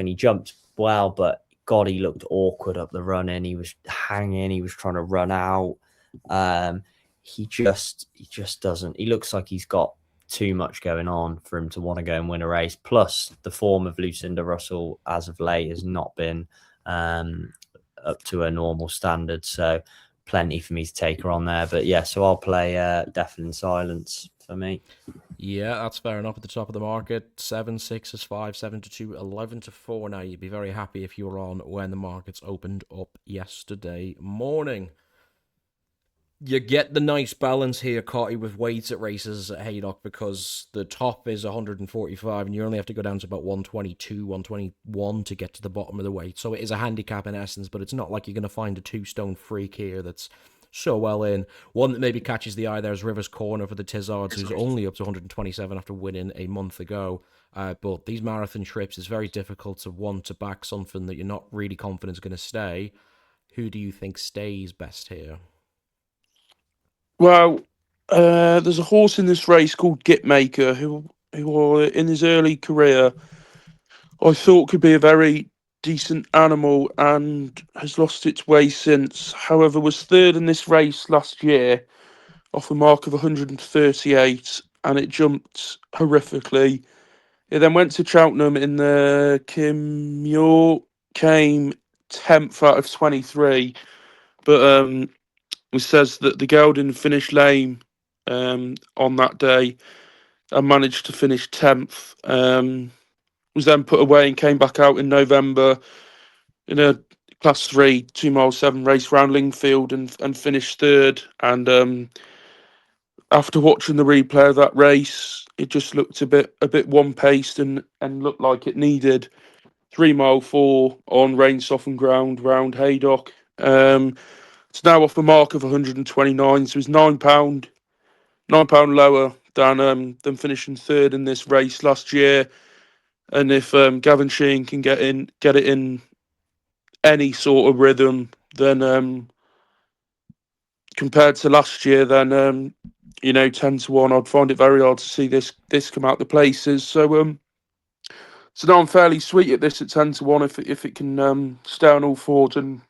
he jumped well, but God, he looked awkward up the run in. He was hanging. He was trying to run out. He just doesn't. He looks like he's got too much going on for him to want to go and win a race. Plus, the form of Lucinda Russell as of late has not been up to a normal standard. So, plenty for me to take her on there. But yeah, so I'll play Deafening Silence for me. Yeah, that's fair enough at the top of the market. 7-6 is 5, 7-2, 11-4. Now, you'd be very happy if you were on when the markets opened up yesterday morning. You get the nice balance here, Cotty, with weights at races at Haydock, because the top is 145 and you only have to go down to about 122, 121 to get to the bottom of the weight. So it is a handicap in essence, but it's not like you're going to find a 2-stone freak here that's so well in. One that maybe catches the eye there is Rivers Corner for the Tizzards, who's only up to 127 after winning a month ago. But these marathon trips, it's very difficult to want to back something that you're not really confident is going to stay. Who do you think stays best here? Well, there's a horse in this race called Gitmaker who in his early career I thought could be a very decent animal and has lost its way since. However, was third in this race last year off a mark of 138 and it jumped horrifically. It then went to Cheltenham in the Kim Muir, came 10th out of 23, but it says that the gelding finished lame on that day and managed to finish 10th. Was then put away and came back out in November in a Class 3, 2 mile 7 race round Lingfield and finished third. And after watching the replay of that race, it just looked a bit one paced and looked like it needed 3 mile 4 on rain softened ground round Haydock. It's now off the mark of 129, so it's £9 lower than finishing third in this race last year. And if Gavin Sheehan can get it in any sort of rhythm, then compared to last year, then 10-1, I'd find it very hard to see this come out the places. So So now I'm fairly sweet at this at 10-1 if it can stay on all fours and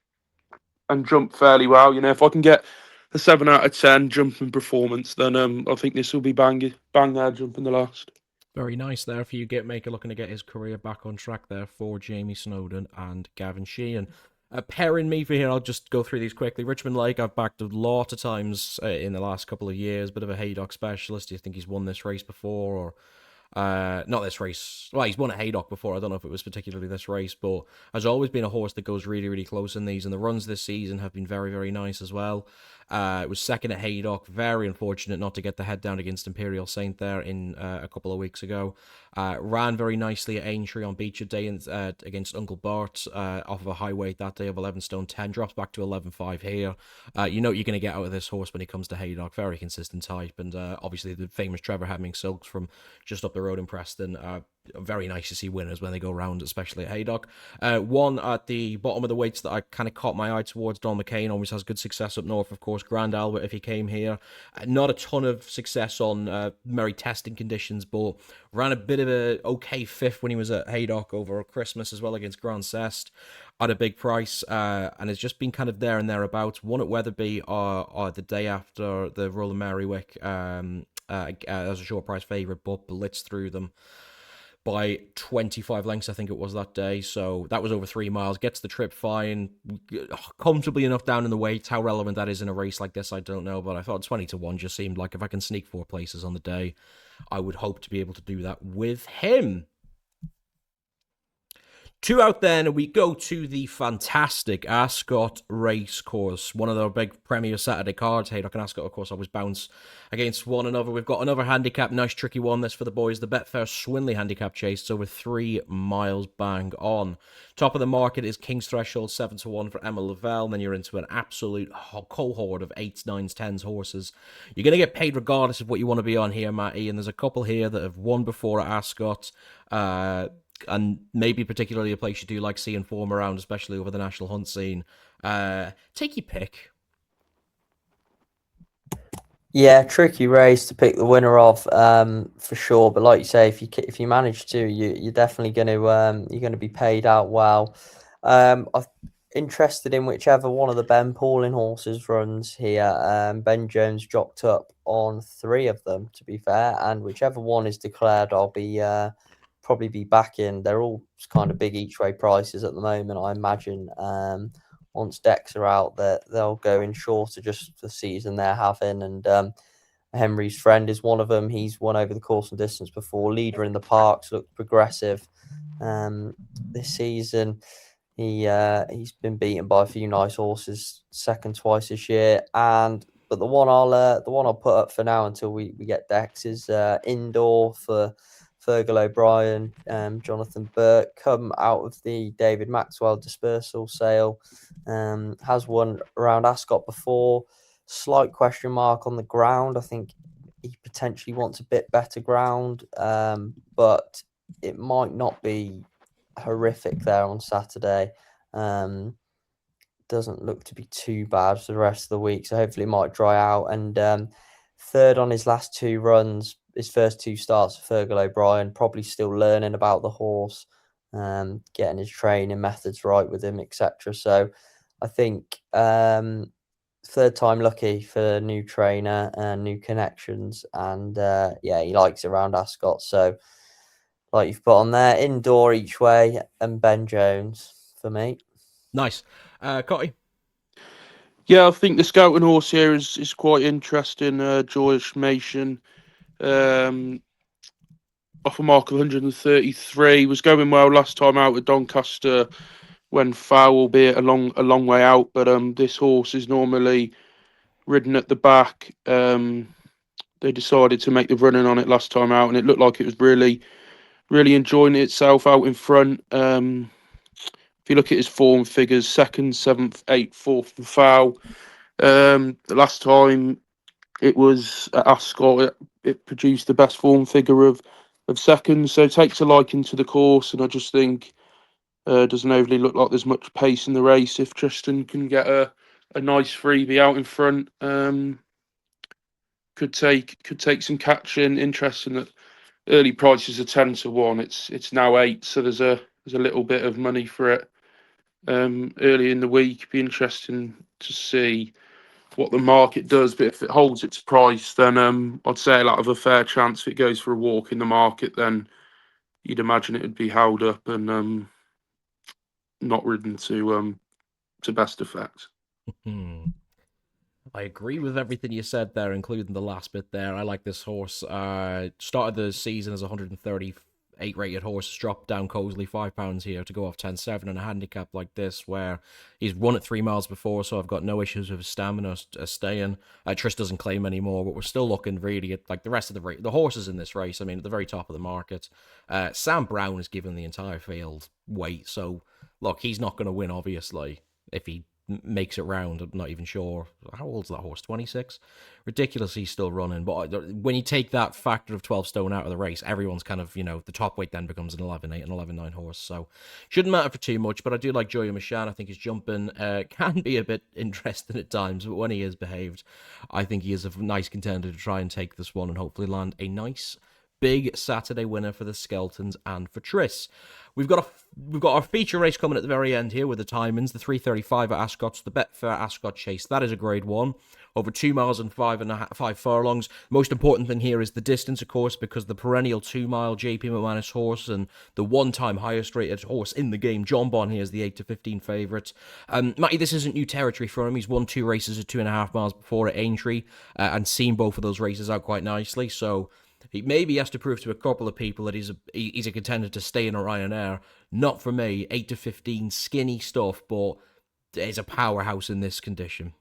jump fairly well. You know, if I can get a 7 out of 10 jumping performance, then I think this will be bang there jumping the last. Very nice there for you, Gitmaker, looking to get his career back on track there for Jamie Snowden and Gavin Sheehan. Pairing me for here, I'll just go through these quickly. Richmond Lake, I've backed a lot of times in the last couple of years. Bit of a Haydock specialist. Do you think he's won this race before, or not this race? Well, he's won at Haydock before. I don't know if it was particularly this race, but has always been a horse that goes really, really close in these. And the runs this season have been very, very nice as well. It was second at Haydock. Very unfortunate not to get the head down against Imperial Saint there in a couple of weeks ago. Ran very nicely at Aintree on Beecher Day against Uncle Bart off of a high weight that day of 11 stone 10. Drops back to 11.5 here. You know what you're going to get out of this horse when it comes to Haydock. Very consistent type. And obviously the famous Trevor Hemming Silks from just up the road in Preston. Very nice to see winners when they go round, especially at Haydock. One at the bottom of the weights that I kind of caught my eye towards, Don McCain, always has good success up north, of course. Grand Albert, if he came here. Not a ton of success on merry testing conditions, but ran a bit of a okay fifth when he was at Haydock over Christmas as well against Grand Cest at a big price, and has just been kind of there and thereabouts. One at Wetherby the day after the Roland Merriwick as a short price favourite, but blitzed through them by 25 lengths, I think it was that day. So that was over 3 miles. Gets the trip fine, comfortably enough down in the weights. How relevant that is in a race like this, I don't know. But I thought 20-1 just seemed like if I can sneak 4 places on the day, I would hope to be able to do that with him. 2 out then, we go to the fantastic Ascot Racecourse, one of the big Premier Saturday cards. Haydock and Ascot, of course, always bounce against one another. We've got another handicap, nice tricky one, this for the boys. The Betfair Swinley handicap chase. It's over 3 miles bang on. Top of the market is King's Threshold, 7-1 for Emma Lavelle. And then you're into an absolute cohort of 8s, 9s, 10s horses. You're going to get paid regardless of what you want to be on here, Matty. And there's a couple here that have won before at Ascot. And maybe particularly a place you do like seeing form around, especially over the national hunt scene. Take your pick. Yeah, tricky race to pick the winner of, for sure. But like you say, if you manage to, you're definitely going to be paid out well. I'm interested in whichever one of the Ben Pauling horses runs here. Ben Jones jocked up on 3 of them, to be fair, and whichever one is declared, I'll be probably be back in. They're all kind of big each way prices at the moment, I imagine. Once decks are out, they'll go in shorter just for the season they're having. And Henry's Friend is one of them. He's won over the course and distance before. Leader in the Parks, looked progressive this season. He's been beaten by a few nice horses, second twice this year. But the one I'll put up for now until we get decks is Indoor for Fergal O'Brien, Jonathan Burke, come out of the David Maxwell dispersal sale. Has won around Ascot before. Slight question mark on the ground. I think he potentially wants a bit better ground, but it might not be horrific there on Saturday. Doesn't look to be too bad for the rest of the week, so hopefully it might dry out. And third on his last 2 runs, his first 2 starts for Fergal O'Brien, probably still learning about the horse, getting his training methods right with him, etc. So I think third time lucky for new trainer and new connections, and he likes it around Ascot. So like you've put on there, Indoor each way and Ben Jones for me. Nice. Cotty? Yeah, I think the scouting horse here is quite interesting. Joyous Mason, off a mark of 133, was going well last time out with Doncaster when foul, albeit a long way out. But this horse is normally ridden at the back. They decided to make the running on it last time out, and it looked like it was really enjoying itself out in front. If you look at his form figures, 2nd, 7th, 8th, 4th, and foul. The last time it was at Ascot, it produced the best form figure of 2nd, so it takes a liking to the course, and I just think doesn't overly look like there's much pace in the race. If Tristan can get a nice freebie out in front, could take some catching. Interesting that early prices are 10-1. It's now 8, so there's a little bit of money for it early in the week. Be interesting to see what the market does, but if it holds its price, then I'd say it'll have a fair chance. If it goes for a walk in the market, then you'd imagine it would be held up and not ridden to best effect. I agree with everything you said there, including the last bit there. I like this horse. Started the season as 138 rated horse, dropped down cozily £5 here to go off 10-7 in a handicap like this, where he's run at 3 miles before, so I've got no issues with his stamina staying. Trish doesn't claim anymore, but we're still looking really at like the rest of the horses in this race. I mean, at the very top of the market, Sam Brown is given the entire field weight, so look, he's not going to win, obviously, if he makes it round. I'm not even sure. How old's that horse? 26? Ridiculous he's still running. But when you take that factor of 12 stone out of the race, everyone's kind of, the top weight then becomes an 11-8 and 11-9 horse. So shouldn't matter for too much. But I do like Jonbon Machan. I think his jumping can be a bit interesting at times. But when he is behaved, I think he is a nice contender to try and take this one and hopefully land a nice big Saturday winner for the Skeltons and for Tris. We've got our feature race coming at the very end here with the timings. The 3:35 at Ascot, the Betfair Ascot Chase. That is a grade 1. Over 2 miles and 5 furlongs. Most important thing here is the distance, of course, because the perennial 2-mile JP McManus horse and the one-time highest rated horse in the game, Jonbon, here is the 8-15 favourite. Matty, this isn't new territory for him. He's won 2 races at 2.5 miles before at Aintree and seen both of those races out quite nicely. So he maybe has to prove to a couple of people that he's a contender to stay in a Ryanair. Not for me. 8-15, skinny stuff, but he's a powerhouse in this condition.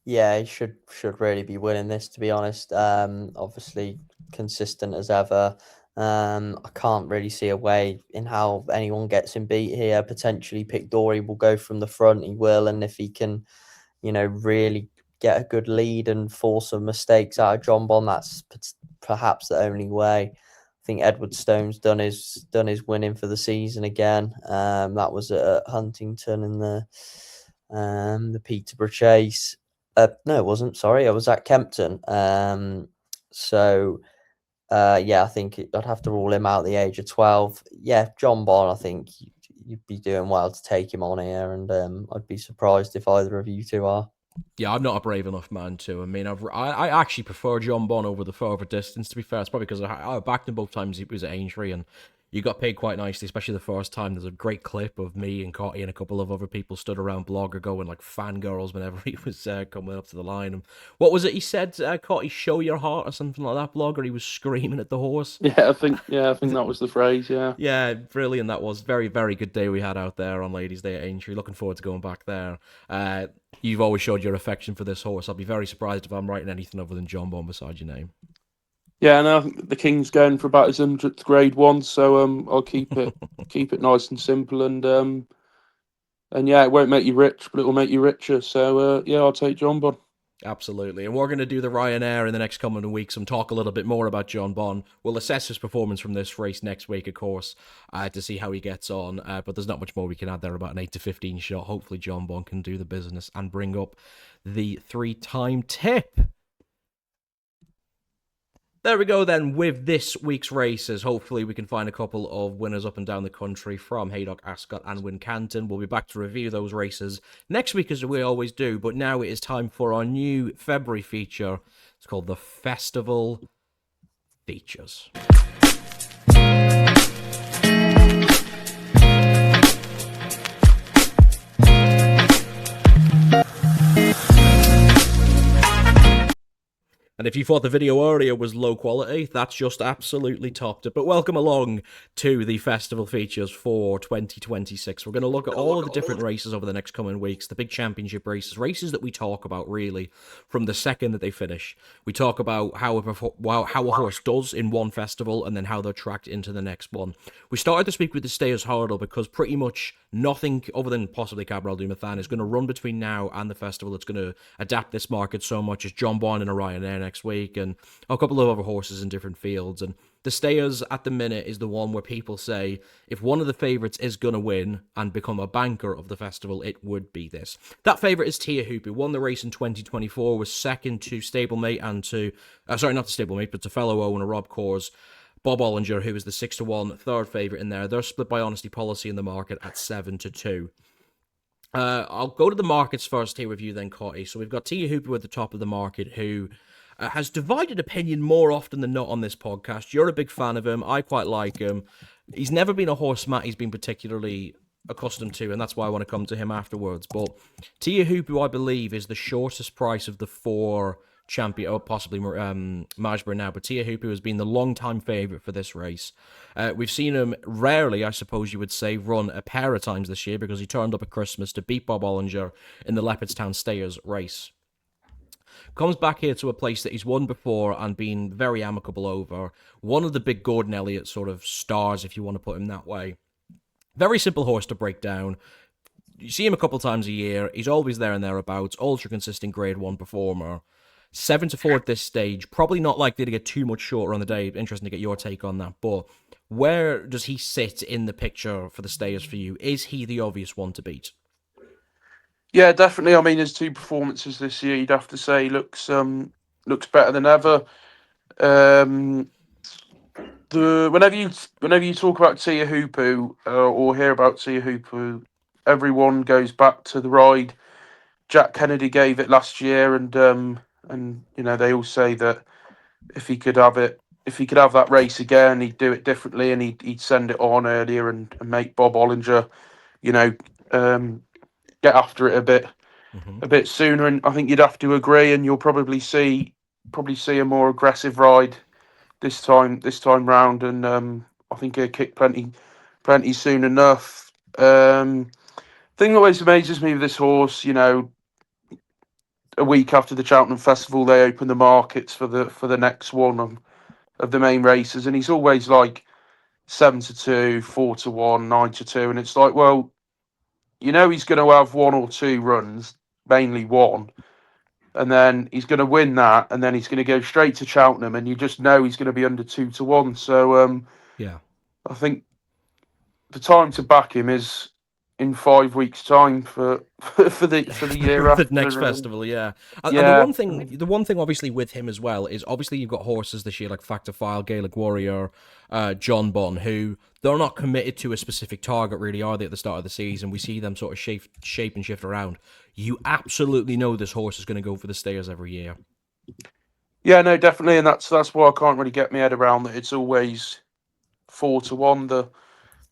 Yeah, he should really be winning this, to be honest. Obviously, consistent as ever. I can't really see a way in how anyone gets him beat here. Potentially, Pick Dory will go from the front. He will, and if he can, really get a good lead and force some mistakes out of Jonbon, that's perhaps the only way. I think Edward Stone's done his winning for the season again. That was at Huntington in the Peterborough Chase. No, it wasn't. Sorry, I was at Kempton. I think I'd have to rule him out at the age of 12. Yeah, Jonbon, I think you'd be doing well to take him on here, and I'd be surprised if either of you two are. Yeah, I'm not a brave enough man to. I mean, I actually prefer Jonbon over the further distance, to be fair. It's probably because I backed him both times he was at Aintree, and you got paid quite nicely, especially the first time. There's a great clip of me and Cotty and a couple of other people stood around Blogger going like fangirls whenever he was coming up to the line. And what was it he said, Cotty, show your heart or something like that, Blogger? He was screaming at the horse. I think that was the phrase, yeah. Yeah, brilliant that was. Very, very good day we had out there on Ladies' Day at Aintree. Looking forward to going back there. You've always showed your affection for this horse. I'll be very surprised if I'm writing anything other than Jonbon beside your name. Yeah, no, I think the King's going for about his 100th grade 1, so I'll keep it nice and simple, and yeah, it won't make you rich, but it will make you richer. So I'll take Jonbon. Absolutely. And we're going to do the Ryanair in the next coming weeks and talk a little bit more about Jonbon. We'll assess his performance from this race next week, of course, to see how he gets on. But there's not much more we can add there about an 8-15 shot. Hopefully Jonbon can do the business and bring up the 3-time tip. There we go then with this week's races. Hopefully we can find a couple of winners up and down the country from Haydock, Ascot and Wincanton. We'll be back to review those races next week as we always do, but now it is time for our new February feature. It's called the Festival Features. And if you thought the video earlier was low quality, that's just absolutely topped it. But welcome along to the festival features for 2026. We're going to look at all of the different races over the next coming weeks, the big championship races that we talk about really from the second that they finish. We talk about how a horse does in one festival and then how they're tracked into the next one. We started this week with the Stayers Hurdle because pretty much nothing other than possibly Kabral Du Mathan is going to run between now and the festival. It's going to adapt this market so much as Jonbon and a Ryanair next week and a couple of other horses in different fields. And The Stayers at the minute is the one where people say if one of the favourites is going to win and become a banker of the festival, it would be this. That favourite is Tia Hooper, won the race in 2024, was second to stablemate and to, sorry, not to stablemate, but to fellow owner Rob Coors. Bob Ollinger, who is the 6-1 third favourite in there. They're split by honesty policy in the market at 7-2. I'll go to the markets first here with you then, Cotty. So we've got Tia Hooper at the top of the market, who has divided opinion more often than not on this podcast. You're a big fan of him. I quite like him. He's never been a horse Matt he's been particularly accustomed to, and that's why I want to come to him afterwards. But Tia Hooper, I believe, is the shortest price of the 4 champion, or possibly Majborough now, but Tia Hooper has been the long-time favourite for this race. We've seen him rarely, I suppose you would say, run a pair of times this year because he turned up at Christmas to beat Bob Ollinger in the Leopardstown Stayers race. Comes back here to a place that he's won before and been very amicable over. One of the big Gordon Elliott sort of stars, if you want to put him that way. Very simple horse to break down. You see him a couple times a year. He's always there and thereabouts. Ultra consistent Grade 1 performer. 7-4 at this stage. Probably not likely to get too much shorter on the day. Interesting to get your take on that. But where does he sit in the picture for the Stayers for you? Is he the obvious one to beat? Yeah, definitely. I mean, his 2 performances this year, you'd have to say, looks better than ever. Whenever you talk about Tia Hooper or hear about Tia Hooper, everyone goes back to the ride Jack Kennedy gave it last year, and they all say that if he could have that race again, he'd do it differently, and he'd send it on earlier and make Bob Ollinger, get after it a bit sooner. And I think you'd have to agree, and you'll probably see a more aggressive ride this time round, and I think he'll kick plenty soon enough. Thing that always amazes me with this horse, a week after the Cheltenham Festival, they open the markets for the next one of the main races, and he's always like 7-2, 4-1, 9-2, and it's like, well, he's going to have 1 or 2 runs, mainly one, and then he's going to win that, and then he's going to go straight to Cheltenham, and you just know he's going to be under 2-1. So Yeah, I think the time to back him is in 5 weeks' time for the year the after. next festival, yeah. And Yeah. the one thing, obviously, with him as well is obviously you've got horses this year like Factor File, Gaelic Warrior, Jonbon, who they're not committed to a specific target, really, are they? At the start of the season, we see them sort of shape and shift around. You absolutely know this horse is going to go for the Stayers every year. Yeah, no, definitely, and that's why I can't really get my head around that. It's always 4-1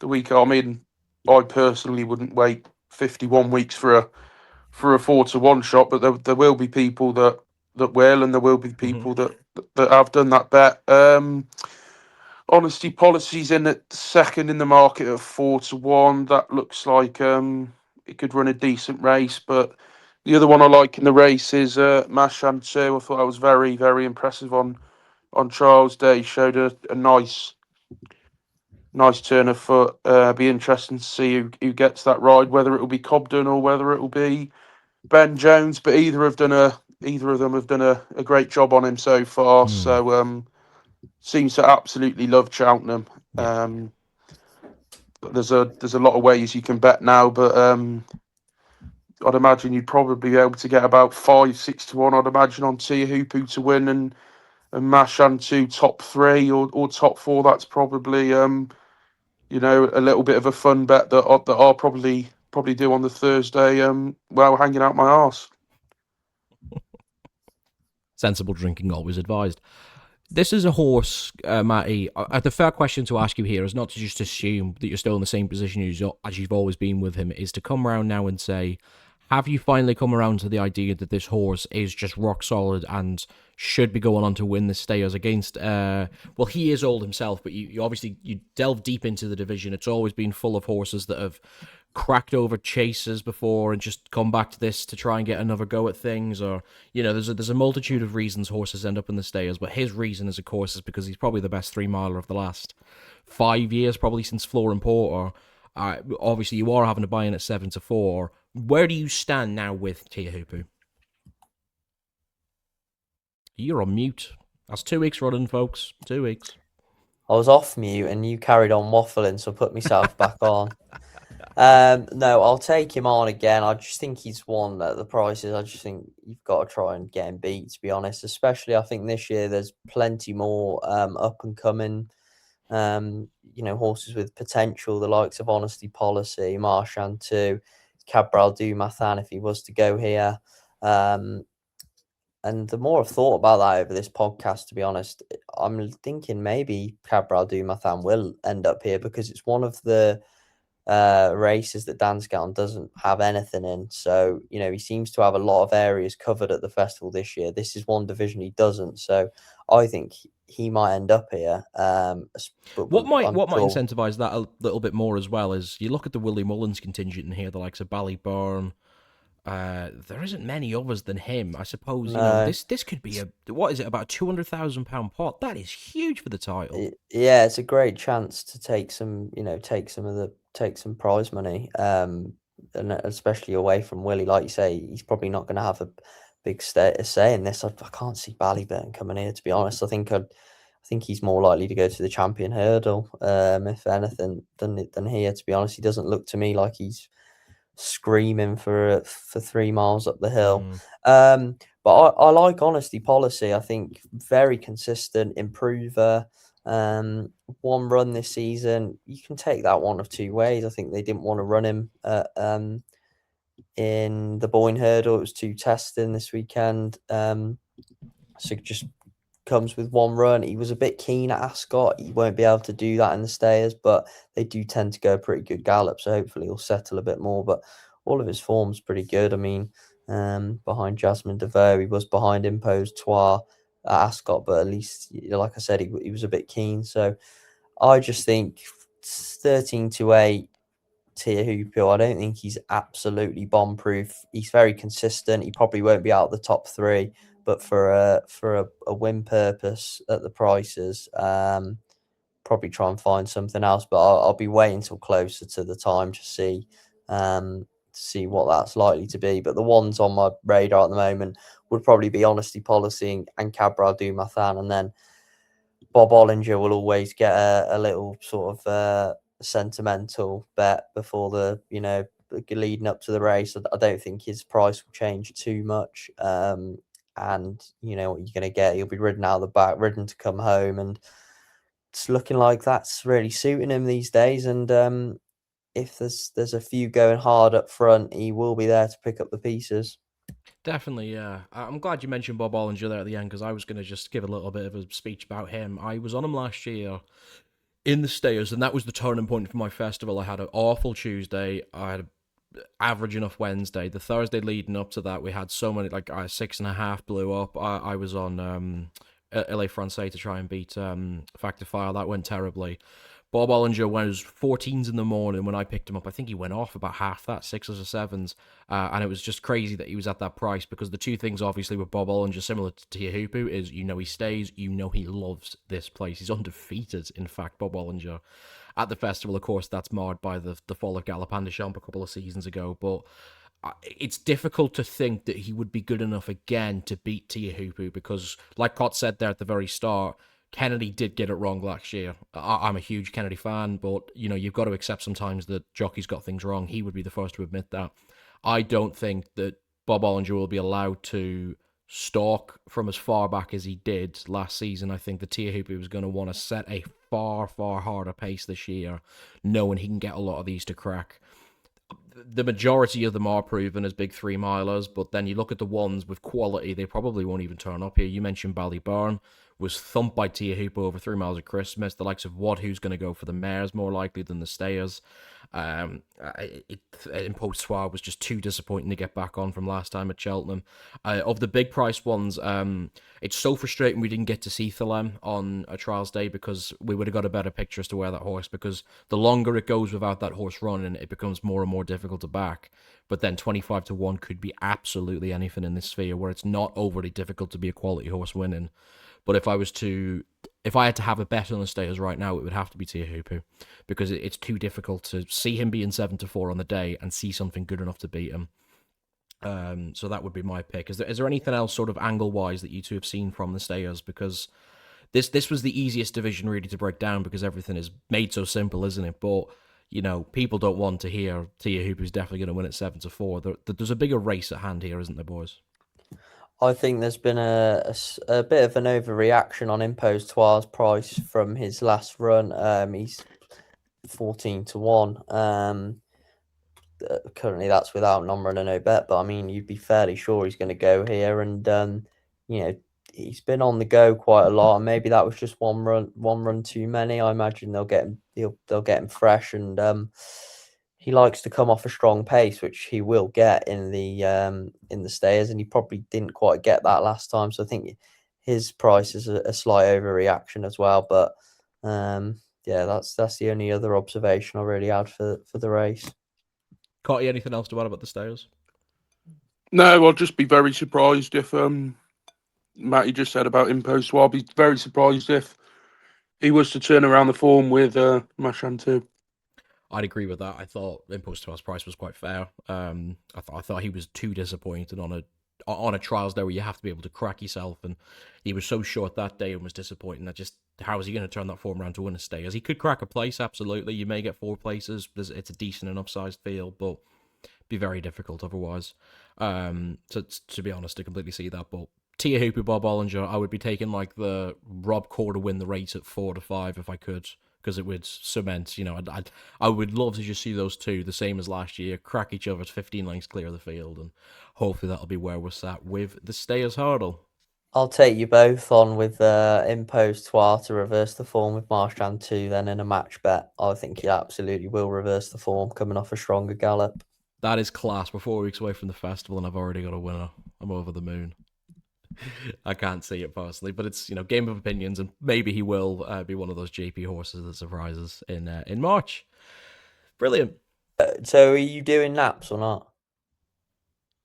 the week. I mean, I personally wouldn't wait 51 weeks for a 4-1 shot, but there will be people that will, and there will be people that have done that bet. Honesty Policy's in at second in the market at 4-1. That looks like it could run a decent race, but the other one I like in the race is Mashan 2. I thought that was very, very impressive on Trials Day. Showed a nice turn of foot. Be interesting to see who gets that ride, whether it will be Cobden or whether it will be Ben Jones. But either of them have done a great job on him so far. So seems to absolutely love Cheltenham. Yeah. But there's a lot of ways you can bet now, but I'd imagine you'd probably be able to get about 5-6-1. I'd imagine on Tia Hooper to win and Mashan to top 3 or top 4. That's probably a little bit of a fun bet that I'll probably do on the Thursday while hanging out my arse. Sensible drinking always advised. This is a horse, Matty. The fair question to ask you here is not to just assume that you're still in the same position as you've always been with him, is to come around now and say, have you finally come around to the idea that this horse is just rock solid and should be going on to win the Stayers against, well, he is old himself, but you obviously, you delve deep into the division. It's always been full of horses that have cracked over chasers before and just come back to this to try and get another go at things, or there's a multitude of reasons horses end up in the Stayers, but his reason is, of course, is because he's probably the best 3-miler of the last 5 years, probably since Floor and Porter. Obviously you are having to buy in at 7-4. Where do you stand now with Tia Hooper? You're on mute. That's 2 weeks running, folks. 2 weeks. I was off mute and you carried on waffling, so I put myself back on. No, I'll take him on again. I just think he's one at the prices. I just think you've got to try and get him beat, to be honest. Especially, I think this year there's plenty more up and coming, horses with potential, the likes of Honesty Policy, Marchand too, Cabral Du Mathan if he was to go here. And the more I've thought about that over this podcast, to be honest, I'm thinking maybe Cabral Du Mathan will end up here because it's one of the races that Dan Skelton doesn't have anything in. So, he seems to have a lot of areas covered at the festival this year. This is one division he doesn't. So I think he might end up here. But What might I'm sure. incentivise that a little bit more as well is you look at the Willie Mullins contingent in here, the likes of Ballyburn. There isn't many others than him. I suppose No. this could be what is it, about £200,000 pot? That is huge for the title. Yeah, it's a great chance to take some prize money. And especially away from Willie, like you say, he's probably not going to have a big say in this. I can't see Ballyburn coming here, to be honest. I think he's more likely to go to the Champion Hurdle, if anything, than here. To be honest, he doesn't look to me like he's screaming for 3 miles up the hill. But I like Honesty Policy. I think very consistent improver. One run this season, you can take that one of two ways. I think they didn't want to run him in the Boyne Hurdle. It was too testing this weekend. So it just comes with one run. He was a bit keen at Ascot. He won't be able to do that in the stayers, but they do tend to go a pretty good gallop. So hopefully he'll settle a bit more. But all of his form's pretty good. I mean, behind Jasmine DeVoe, he was behind Imposed Trois at Ascot, but at least, like I said, he was a bit keen. So I just think 13-8 Tia Hoopo. I don't think he's absolutely bomb-proof. He's very consistent. He probably won't be out of the top 3, but for a win purpose at the prices, probably try and find something else. But I'll be waiting till closer to the time to see what that's likely to be. But the ones on my radar at the moment would probably be Honesty Policy and Cabral Du Mathan, and then Bob Ollinger will always get a little sort of sentimental bet before the leading up to the race. I don't think his price will change too much. And you know what you're going to get. He'll be ridden out of the back, ridden to come home, and it's looking like that's really suiting him these days. And if there's a few going hard up front, he will be there to pick up the pieces. Definitely, yeah. I'm glad you mentioned Bob Ollinger there at the end, because I was going to just give a little bit of a speech about him. I was on him last year in the Stayers, and that was the turning point for my festival. I had an awful Tuesday. I had an average enough Wednesday. The Thursday leading up to that, we had so many, like 6.5 blew up. I was on LA Francais to try and beat Factor File. That went terribly. Bob Ollinger was 14s in the morning when I picked him up. I think he went off about half that, 6s or 7s. And it was just crazy that he was at that price, because the two things, obviously, with Bob Ollinger, similar to Tia Hoopo, is he stays, he loves this place. He's undefeated, in fact, Bob Ollinger. At the festival, of course, that's marred by the fall of Galopin Des Champs a couple of seasons ago, but it's difficult to think that he would be good enough again to beat Tia Hoopo, because, like Cott said there at the very start, Kennedy did get it wrong last year. I'm a huge Kennedy fan, but you've got to accept sometimes that jockeys got things wrong. He would be the first to admit that. I don't think that Bob Ollinger will be allowed to stalk from as far back as he did last season. I think the Tia Hoopo was going to want to set a far, far harder pace this year, knowing he can get a lot of these to crack. The majority of them are proven as big 3-milers, but then you look at the ones with quality, they probably won't even turn up here. You mentioned Ballyburn was thumped by Tia Hoopo over 3 miles at Christmas. The likes of who's going to go for the mares more likely than the stayers. Imposed Soir was just too disappointing to get back on from last time at Cheltenham. Of the big price ones, it's so frustrating we didn't get to see Thelem on a trials day, because we would have got a better picture as to where that horse, because the longer it goes without that horse running, it becomes more and more difficult to back. But then 25-1 could be absolutely anything in this sphere, where it's not overly difficult to be a quality horse winning. But if I had to have a bet on the Stayers right now, it would have to be Tia Hoopo, because it's too difficult to see him being 7-4 on the day and see something good enough to beat him. So that would be my pick. Is there anything else sort of angle-wise that you two have seen from the Stayers? Because this was the easiest division really to break down because everything is made so simple, isn't it? But people don't want to hear Tia Hooper's definitely going to win at 7-4. There's a bigger race at hand here, isn't there, boys? I think there's been a bit of an overreaction on Impostoire's price from his last run. He's 14-1. Currently, that's without non-run and no bet. But I mean, you'd be fairly sure he's going to go here, and he's been on the go quite a lot. And maybe that was just one run too many. I imagine they'll get him fresh, and he likes to come off a strong pace, which he will get in the stayers, and he probably didn't quite get that last time. So I think his price is a slight overreaction as well. But that's the only other observation I really had for the race. Cotty, anything else to add about the stayers? No, I'll just be very surprised if Matty just said about Impostoir. I'll be very surprised if he was to turn around the form with Machan too. I'd agree with that. I thought Impostoire's price was quite fair. I thought he was too disappointed on a trials day where you have to be able to crack yourself, and he was so short that day and was disappointing. How is he going to turn that form around to win a stayers? He could crack a place, absolutely. You may get 4 places. It's a decent enough sized field, but be very difficult otherwise. To be honest, to completely see that. But Tia Hooper, Bob Ollinger, I would be taking like the Rob Core to win the race at 4-5 if I could, because it would cement. I would love to just see those two, the same as last year, crack each other 15 lengths clear of the field, and hopefully that'll be where we're sat with the stayers hurdle. I'll take you both on with Impostoir to reverse the form with Marchand 2 then in a match bet. I think he absolutely will reverse the form coming off a stronger gallop. That is class. We're 4 weeks away from the festival and I've already got a winner. I'm over the moon. I can't see it personally, but it's game of opinions, and maybe he will be one of those JP horses that surprises in March. Brilliant. So are you doing naps or not?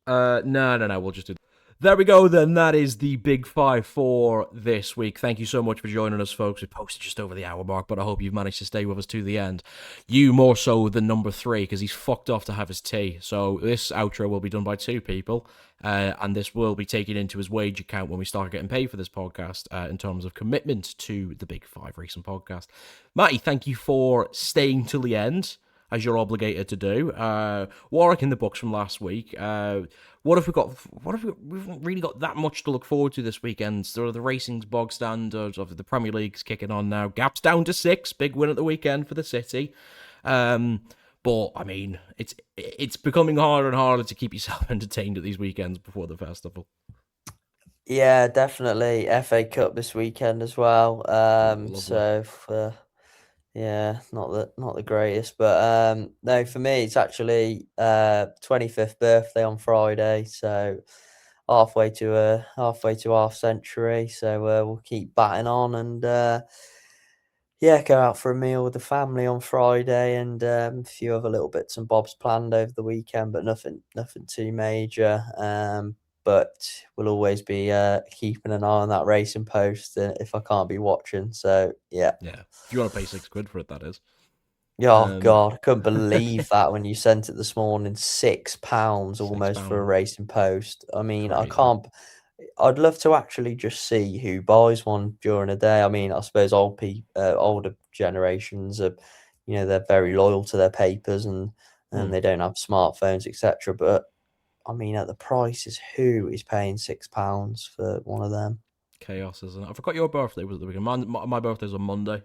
No. We'll just do. There we go then. That is the Big Five for this week. Thank you so much for joining us, folks. We posted just over the hour mark, but I hope you've managed to stay with us to the end. You more so than number 3, because he's fucked off to have his tea. So this outro will be done by 2 people, and this will be taken into his wage account when we start getting paid for this podcast in terms of commitment to the Big Five Racing Podcast. Matty, thank you for staying till the end, as you're obligated to do. Warwick in the books from last week. What have we got? We haven't really got that much to look forward to this weekend. Sort of the racing's bog standards of the Premier League's kicking on now. Gap's down to 6. Big win at the weekend for the City. But I mean, it's becoming harder and harder to keep yourself entertained at these weekends before the festival. Yeah, definitely. FA Cup this weekend as well. Yeah, not the greatest, but no, for me it's actually 25th birthday on Friday, so halfway to half century. So we'll keep batting on and go out for a meal with the family on Friday, and a few other little bits and bobs planned over the weekend, but nothing too major. But we'll always be keeping an eye on that racing post if I can't be watching. So yeah. If you want to pay £6 for it, that is. Oh God, I couldn't believe that when you sent it this morning. £6 almost £6 for a racing post. I mean, crazy. I can't. I'd love to actually just see who buys one during a day. I mean, I suppose older generations are, they're very loyal to their papers and they don't have smartphones, etc. But I mean, at the prices, who is paying £6 for one of them? Chaos, isn't it? I forgot your birthday was at the weekend. My birthday's on Monday,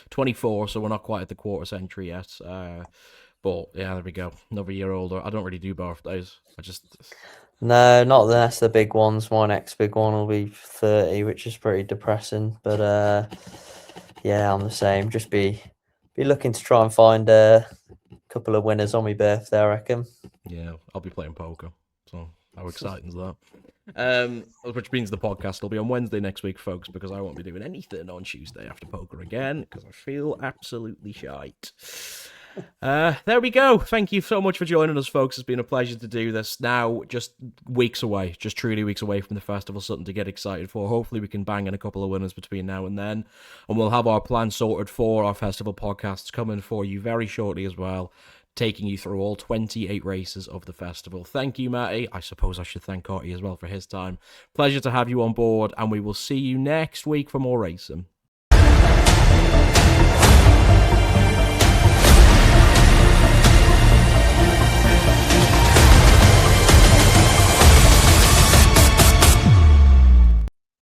24, so we're not quite at the quarter century yet. But yeah, there we go. Another year older. I don't really do birthdays. No, not unless the big ones. My next big one will be 30, which is pretty depressing. But yeah, I'm the same. Just be looking to try and find a couple of winners on my birthday, I reckon. Yeah, I'll be playing poker. So how exciting is that? Which means the podcast will be on Wednesday next week, folks, because I won't be doing anything on Tuesday after poker again, because I feel absolutely shite. There we go. Thank you so much for joining us, folks. It's been a pleasure to do this. Now, just weeks away, just truly weeks away from the festival, something to get excited for. Hopefully we can bang in a couple of winners between now and then, and we'll have our plan sorted for our festival podcasts coming for you very shortly as well. taking you through all 28 races of the festival. Thank you, Matty. I suppose I should thank Artie as well for his time. Pleasure to have you on board, and we will see you next week for more racing.